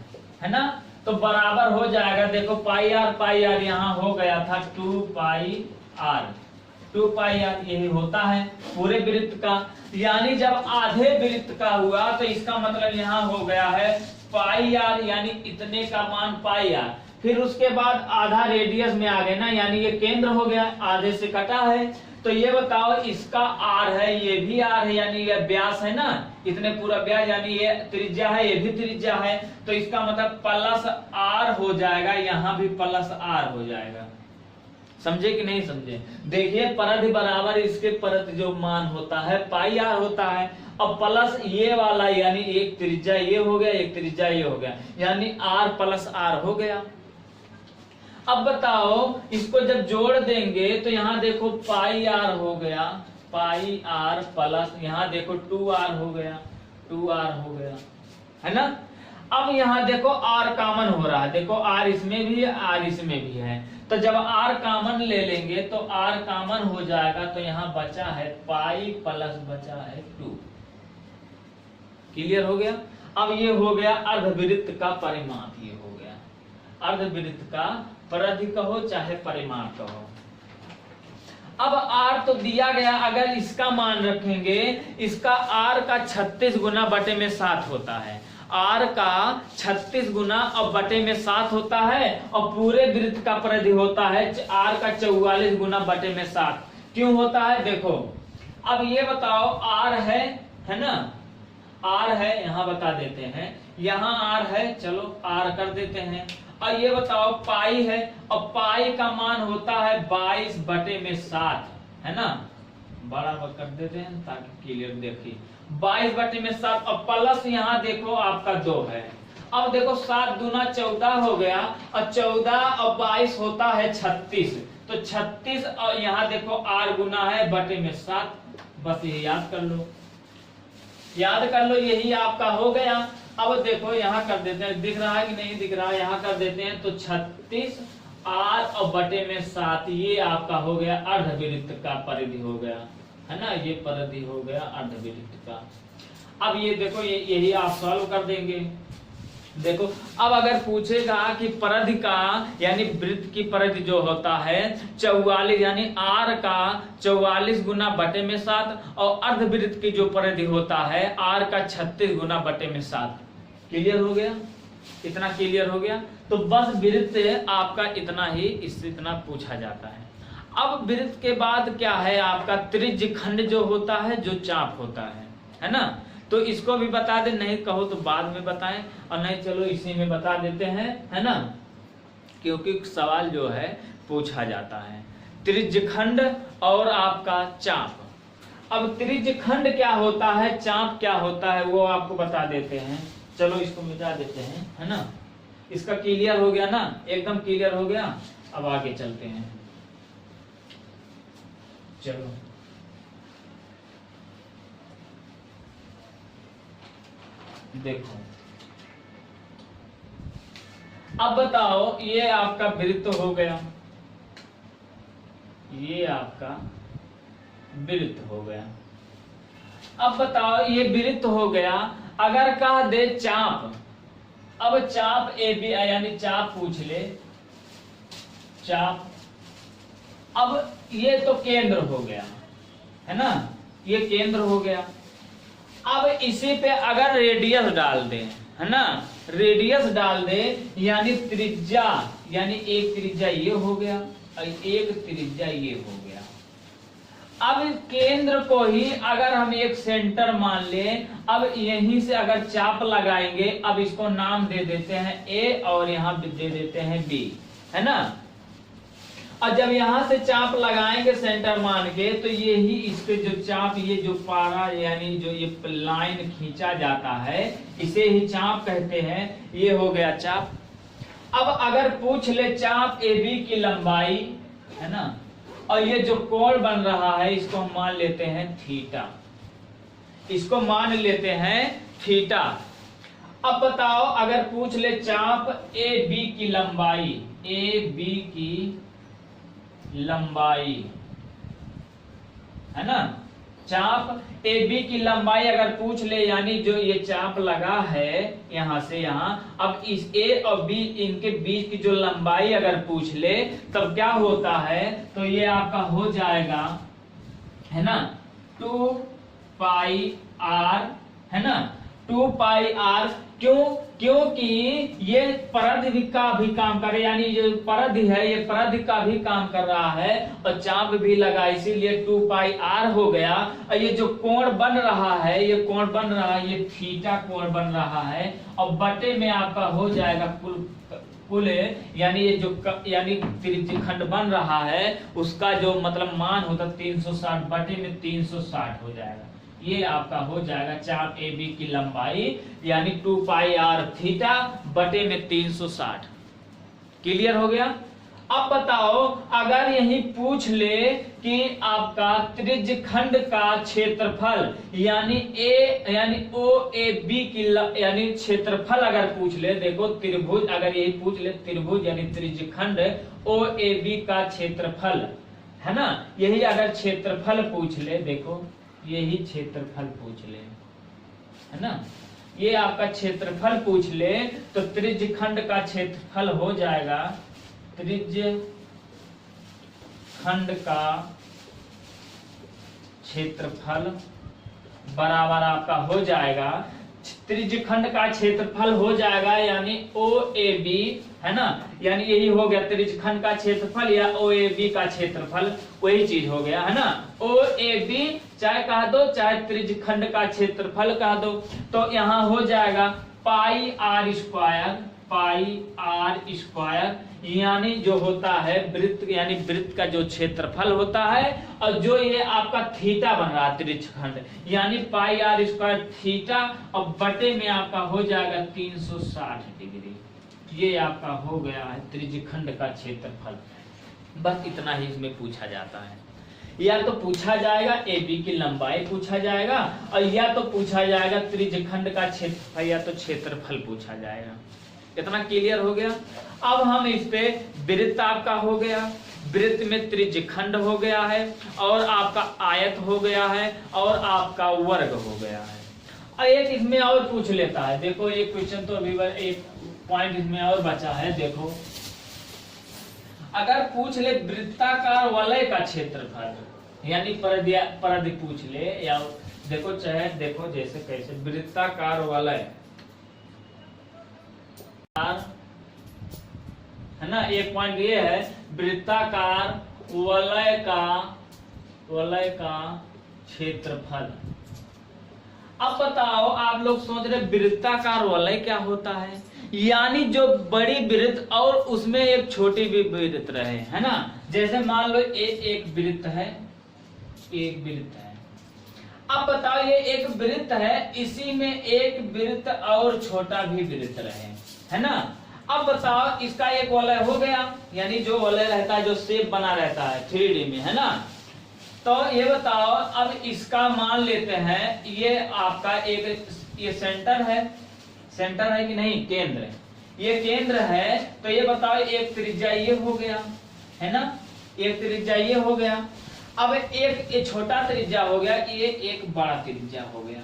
है ना। तो बराबर हो जाएगा, देखो पाई आर यहाँ हो गया था 2 पाई आर, 2 पाई आर यही होता है पूरे वृत्त का, यानी जब आधे वृत्त का हुआ तो इसका मतलब यहाँ हो गया है पाई आर, यानी इतने का मान पाई आर। फिर उसके बाद आधा रेडियस में आ गए ना, यानी ये केंद्र हो गया, आधे से कटा है, तो ये बताओ इसका आर है, ये भी आर है, यानी ये व्यास है ना, इतने पूरा व्यास, यानी ये त्रिज्या है, ये भी त्रिज्या है, तो इसका मतलब प्लस आर हो जाएगा, यहाँ भी प्लस आर हो जाएगा। समझे कि नहीं समझे? देखिए परत बराबर इसके परत जो मान होता है पाई आर होता है, अब प्लस ये वाला यानी एक त्रिज्या ये हो गया, एक त्रिज्या ये हो गया, यानी आर प्लस आर हो गया। अब बताओ इसको जब जोड़ देंगे तो यहाँ देखो पाई आर हो गया, पाई आर प्लस यहाँ देखो 2r हो गया, 2r हो गया, है ना। अब यहाँ देखो r कॉमन हो रहा है, देखो r इसमें भी है, r इसमें भी है, तो जब r कॉमन ले लेंगे तो r कॉमन हो जाएगा, तो यहाँ बचा है पाई प्लस बचा है 2। क्लियर हो गया? अब ये हो गया अर्धवृत्त का परिमाप, ये हो गया अर्धवृत्त का परिधि कहो चाहे परिमाप कहो। अब r तो दिया गया, अगर इसका मान रखेंगे, इसका r का 36 गुना बटे में 7 होता है, r का 36 गुना और बटे में 7 होता है, और पूरे वृत्त का परिधि होता है r का 44 गुना बटे में 7। क्यों होता है देखो, अब ये बताओ r है ना, r है, यहाँ बता देते हैं, यहाँ r है, चलो r कर देते हैं, और ये बताओ पाई है, और पाई का मान होता है 22 बटे में 7, है ना, बराबर कर देते हैं ताकि क्लियर देखिए, 22 बटे में 7, और प्लस यहाँ देखो आपका 2 है। अब देखो 7 दूना 14 हो गया, और 14 और 22 होता है 36, तो 36 और यहाँ देखो r गुना है बटे में 7, बस ये याद कर लो, याद कर लो, यही आपका हो गया। अब देखो यहाँ कर देते हैं, दिख रहा है कि नहीं दिख रहा है, यहाँ कर देते हैं, तो 36 r और बटे में 7, ये आपका हो गया अर्धवृत्त का परिधि हो गया, है ना, ये परिधि हो गया अर्धवृत्त का। अब ये देखो यही आप सॉल्व कर देंगे। देखो अब अगर पूछेगा कि परिधि का यानी वृत्त की परिधि जो होता है 44, यानी r का 44 गुना बटे में 7, और अर्धवृत्त की जो परिधि होता है r का 36 गुना बटे में 7। क्लियर हो गया? इतना क्लियर हो गया? तो बस वृत्त आपका इतना ही, इससे इतना पूछा जाता है। अब वृत्त के बाद क्या है आपका त्रिज्य खंड जो होता है, जो चाप होता है ना, तो इसको भी बता दे, नहीं कहो तो बाद में बताएं, और नहीं चलो इसी में बता देते हैं, है ना, क्योंकि सवाल जो है पूछा जाता है त्रिज्य खंड और आपका चाप। अब त्रिज्य खंड क्या होता है, चाप क्या होता है, वो आपको बता देते हैं। चलो इसको मिटा देते हैं, है ना, इसका क्लियर हो गया ना, एकदम क्लियर हो गया। अब आगे चलते हैं, चलो देखो, अब बताओ ये आपका वृत्त हो गया, ये आपका वृत्त हो गया। अब बताओ ये वृत्त हो गया, अगर कह दे चाप, अब चाप ए बी यानी चाप पूछ ले, चाप, अब ये तो केंद्र हो गया, है ना, ये केंद्र हो गया। अब इसी पे अगर रेडियस डाल दे, है ना, रेडियस डाल दे, यानी त्रिज्या, यानी एक त्रिज्या ये हो गया और एक त्रिज्या ये हो गया। अब केंद्र को ही अगर हम एक सेंटर मान ले, अब यहीं से अगर चाप लगाएंगे, अब इसको नाम दे देते हैं ए और यहाँ दे देते हैं बी, है ना। और जब यहां से चाप लगाएंगे सेंटर मान के, तो ये ही इसके जो चाप, ये जो पारा यानी जो ये लाइन खींचा जाता है, इसे ही चाप कहते हैं। ये हो गया चाप। अब अगर पूछ ले चाप ए बी की लंबाई, है ना, और ये जो कोण बन रहा है इसको हम मान लेते हैं थीटा, इसको मान लेते हैं थीटा। अब बताओ अगर पूछ ले चाप ए बी की लंबाई, ए बी की लंबाई, है ना, चाप ए बी की लंबाई अगर पूछ ले, यानी जो ये चाप लगा है यहां से यहां, अब इस ए और बी इनके बीच की जो लंबाई अगर पूछ ले, तब क्या होता है, तो ये आपका हो जाएगा, है ना, 2 पाई आर, है ना, 2 पाई आर। क्यों? क्योंकि ये परिधि का भी काम करे, यानी जो परिधि है ये परिधि का भी काम कर रहा है और चाप भी लगा, इसीलिए 2 पाई आर हो गया। और ये जो कोण बन रहा है, ये कोण बन रहा है, ये थीटा कोण बन रहा है और बटे में आपका हो जाएगा कुल यानी ये जो यानी त्रिज्यखंड बन रहा है उसका जो मतलब मान होता 360 बटे में 360 हो जाएगा। ये आपका हो जाएगा चाप ए बी की लंबाई यानी 2 पाई आर थीटा बटे में 360। क्लियर हो गया? अब बताओ अगर यही पूछ ले कि आपका त्रिज्यखंड का क्षेत्रफल यानी ओ ए बी की यानी क्षेत्रफल अगर पूछ ले, देखो त्रिभुज अगर यही पूछ ले, त्रिभुज यानी त्रिज्यखंड ओ ए बी का क्षेत्रफल है ना, यही अगर क्षेत्रफल पूछ ले, देखो यही क्षेत्रफल पूछ ले, है ना, ये आपका क्षेत्रफल पूछ ले तो त्रिज्यखंड का क्षेत्रफल हो जाएगा, त्रिज्यखंड का क्षेत्रफल बराबर आपका हो जाएगा, त्रिज्यखंड का क्षेत्रफल हो जाएगा यानी ओ ए बी, है ना, यानी यही हो गया त्रिज्यखंड का क्षेत्रफल या ओ ए बी का क्षेत्रफल, वही चीज हो गया, है ना। ओ ए बी चाहे कह दो चाहे त्रिज्यखंड का क्षेत्रफल कह दो, तो यहाँ हो जाएगा पाई आर स्क्वायर यानी जो होता है वृत्त यानी वृत्त का जो क्षेत्रफल होता है और जो ये आपका थीटा बन रहा है त्रिज्यखंड यानी पाई आर स्क्वायर थीटा और बटे में आपका हो जाएगा 360 डिग्री। ये आपका हो गया है त्रिज्यखंड का क्षेत्रफल। बस इतना ही इसमें पूछा जाता है, या तो पूछा जाएगा ए बी की लंबाई पूछा जाएगा और या तो पूछा जाएगा त्रिज्यखंड का क्षेत्रफल या तो क्षेत्रफल पूछा जाएगा। कितना क्लियर हो गया? अब हम इस पे वृत्त आपका हो गया, वृत्त में त्रिज्यखंड हो गया है और आपका आयत हो गया है और आपका वर्ग हो गया है। और एक इसमें और पूछ लेता है, देखो एक क्वेश्चन तो अभी एक पॉइंट इसमें और बचा है। देखो अगर पूछ ले वृत्ताकार वलय का क्षेत्रफल यानी परिधि पूछ ले, या देखो चाहे देखो जैसे कैसे वृत्ताकार वलय है ना, एक पॉइंट ये है वृत्ताकार वलय का क्षेत्रफल। अब बताओ आप लोग सोच रहे वृत्ताकार वलय क्या होता है, यानी जो बड़ी वृत्त और उसमें एक छोटी भी वृत्त रहे, है ना। जैसे मान लो एक वृत्त है, एक वृत्त है। अब बताओ ये एक वृत्त है, इसी में एक वृत्त और छोटा भी वृत्त रहे, है ना। अब बताओ इसका एक वलय हो गया, यानी जो वलय रहता है जो शेप बना रहता है 3D में, है ना। तो ये बताओ अब इसका मान लेते हैं ये आपका एक ये सेंटर है कि नहीं, केंद्र, ये केंद्र है। तो ये बताओ एक त्रिज्या ये हो गया, है ना, एक त्रिज्या ये हो गया। अब एक ये छोटा त्रिज्या हो गया, ये एक बड़ा त्रिज्या हो गया,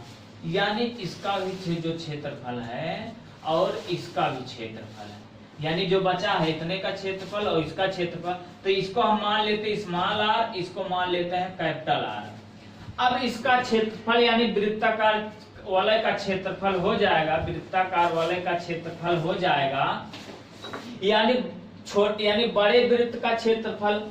यानी इसका भी जो क्षेत्रफल है और इसका भी क्षेत्रफल है, यानी जो बचा है इतने का क्षेत्रफल और इसका क्षेत्रफल। तो इसको हम मान लेते हैं स्मॉल आर, इसको मान लेते हैं कैपिटल आर। अब इसका क्षेत्रफल यानी वृत्ताकार वलय का क्षेत्रफल हो जाएगा, वृत्ताकार वलय का क्षेत्रफल हो जाएगा यानी बड़े वृत्त का क्षेत्रफल।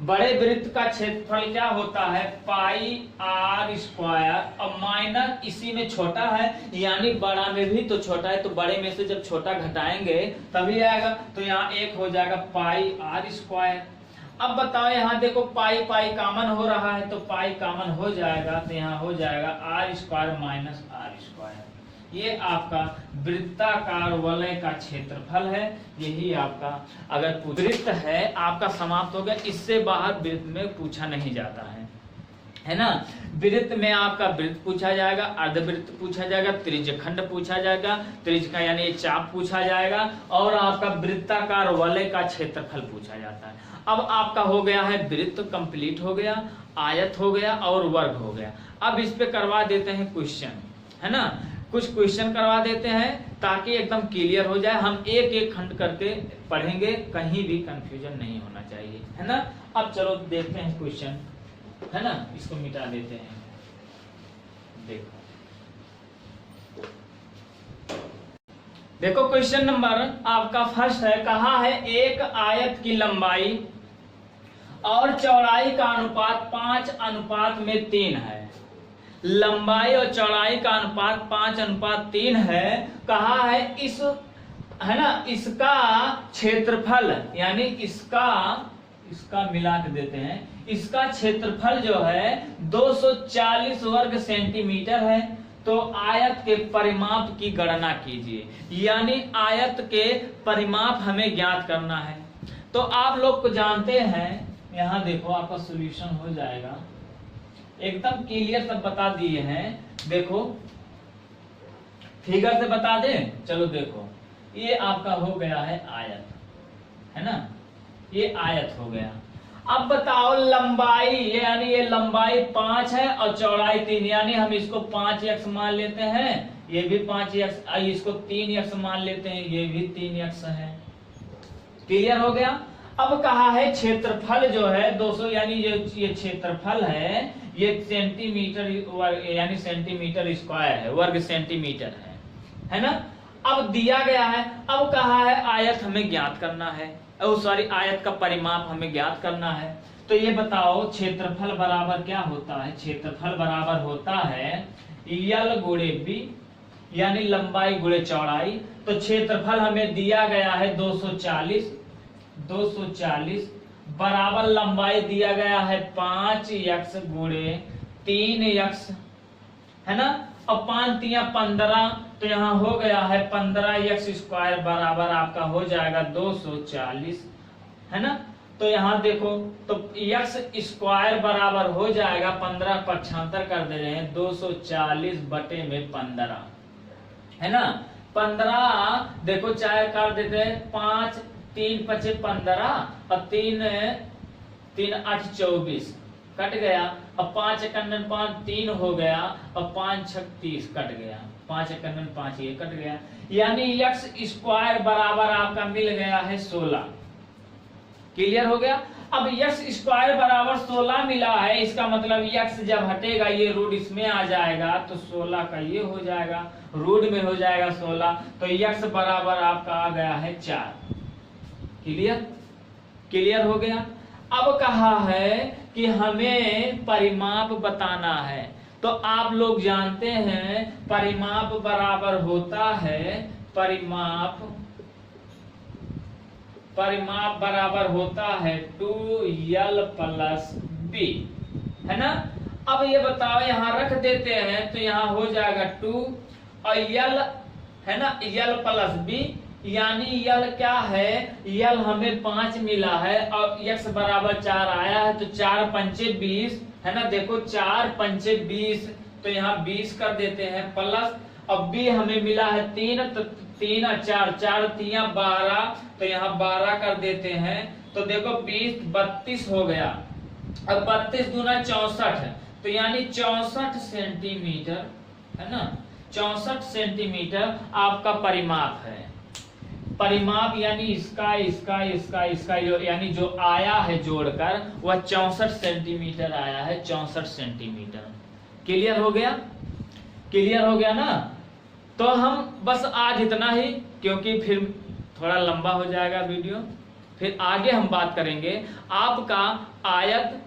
बड़े वृत्त का क्षेत्रफल क्या होता है पाई आर स्क्वायर और माइनस इसी में छोटा है, यानी बड़ा में भी तो छोटा है, तो बड़े में से जब छोटा घटाएंगे तभी आएगा। तो यहाँ एक हो जाएगा पाई आर स्क्वायर। अब बताओ यहाँ देखो पाई कॉमन हो रहा है, तो पाई कॉमन हो जाएगा, तो यहाँ हो जाएगा R square minus R square. ये आपका वृत्ताकार वलय का क्षेत्रफल है। यही आपका अगर वृत्त है आपका समाप्त हो गया, इससे बाहर वृत्त में पूछा नहीं जाता है ना। वृत्त में आपका वृत्त पूछा जाएगा, अर्धवृत्त पूछा जाएगा, त्रिज्यखंड पूछा जाएगा, त्रिज्य का यानी चाप पूछा जाएगा और आपका वृत्ताकार वलय का क्षेत्रफल पूछा जाता है। अब आपका हो गया है वृत्त कंप्लीट हो गया, आयत हो गया और वर्ग हो गया। अब इस पे करवा देते हैं क्वेश्चन, है ना, कुछ क्वेश्चन करवा देते हैं ताकि एकदम क्लियर हो जाए। हम एक एक खंड करके पढ़ेंगे, कहीं भी कंफ्यूजन नहीं होना चाहिए, है ना। अब चलो देखते हैं क्वेश्चन, है ना, इसको मिटा देते हैं। देखो देखो क्वेश्चन नंबर आपका फर्स्ट है, कहा है एक आयत की लंबाई और चौड़ाई का अनुपात 5:3 है। लंबाई और चौड़ाई का अनुपात 5:3 है। कहा है इस, है ना, इसका क्षेत्रफल, यानी इसका मिला के देते हैं, इसका क्षेत्रफल जो है 240 वर्ग सेंटीमीटर है। तो आयत के परिमाप की गणना कीजिए, यानी आयत के परिमाप हमें ज्ञात करना है। तो आप लोग को जानते हैं, यहाँ देखो आपका सॉल्यूशन हो जाएगा, एकदम क्लियर सब बता दिए हैं। देखो फिगर से बता दें, चलो देखो ये आपका हो गया है आयत, है ना, ये आयत हो गया। अब बताओ लंबाई, यानी ये लंबाई 5 है और चौड़ाई 3, यानी हम इसको 5x मान लेते हैं, ये भी 5x, इसको 3x मान लेते हैं, ये भी 3x है। क्लियर हो गया। अब कहा है क्षेत्रफल जो है 200, यानी ये क्षेत्रफल है, ये सेंटीमीटर यानी सेंटीमीटर स्क्वायर है, वर्ग सेंटीमीटर है ना। अब दिया गया है, अब कहा है आयत हमें ज्ञात करना है, सॉरी आयत का परिमाप हमें ज्ञात करना है। तो ये बताओ क्षेत्रफल बराबर क्या होता है? क्षेत्रफल बराबर होता है यल गुणे बी, यानी लंबाई गुणे चौड़ाई। तो क्षेत्रफल हमें दिया गया है 240 बराबर लंबाई दिया गया है 5x गुणे 3x, है ना। और 5 3 15, तो यहाँ हो गया है 15x स्क्वायर बराबर आपका हो जाएगा 240, है ना। तो यहाँ देखो, तो x स्क्वायर बराबर हो जाएगा 15 75 कर दे रहे हैं, 240 बटे में 15, है ना। 15 देखो चाहे कर देते हैं, 5 3 5 15 और 3 8 24 कट गया। अब 5 1 5 3 हो गया, और 5 6 30 कट गया, 5 1 5 ये कट गया, यानी x स्क्वायर बराबर आपका मिल गया है 16। क्लियर हो गया। अब x स्क्वायर बराबर 16 मिला है, इसका मतलब x जब हटेगा ये रूट इसमें आ जाएगा, तो 16 का ये हो जाएगा, रूट में हो जाएगा 16, तो x बराबर आपका आ गया है 4। क्लियर हो गया। अब कहा है कि हमें परिमाप बताना है। तो आप लोग जानते हैं परिमाप बराबर होता है, परिमाप बराबर होता है 2l + b, है ना। अब ये बताओ, यहाँ रख देते हैं, तो यहाँ हो जाएगा 2 और l, है ना, l + b, यानी यल क्या है, यल हमें 5 मिला है और x बराबर 4 आया है, तो 4 पंचे 20, है ना। देखो 4 पंचे 20, तो यहाँ 20 कर देते हैं, प्लस अब b हमें मिला है 3, तो 3 और 4 4 3 12, तो यहाँ 12 कर देते हैं। तो देखो 20 32 हो गया, अब 32 दूना 64, तो यानी 64 सेंटीमीटर, है ना, 64 सेंटीमीटर आपका परिमाप है। परिमाप यानी इसका यानी जो आया है जोड़कर वह 64 सेंटीमीटर आया है, 64 सेंटीमीटर। क्लियर हो गया ना। तो हम बस आज इतना ही, क्योंकि फिर थोड़ा लंबा हो जाएगा वीडियो। फिर आगे हम बात करेंगे आपका आयत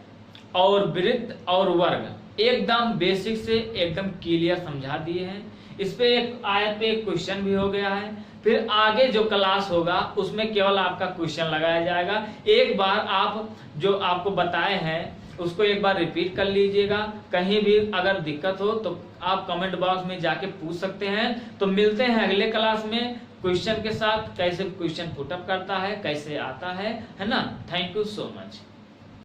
और वृत्त और वर्ग, एकदम बेसिक से एकदम क्लियर समझा दिए हैं। इस पे एक आयत पे एक क्वेश्चन भी हो गया है। फिर आगे जो क्लास होगा उसमें केवल आपका क्वेश्चन लगाया जाएगा। एक बार आप जो आपको बताए हैं उसको एक बार रिपीट कर लीजिएगा। कहीं भी अगर दिक्कत हो तो आप कमेंट बॉक्स में जाके पूछ सकते हैं। तो मिलते हैं अगले क्लास में क्वेश्चन के साथ, कैसे क्वेश्चन पुटअप करता है, कैसे आता है ना। Thank you so much.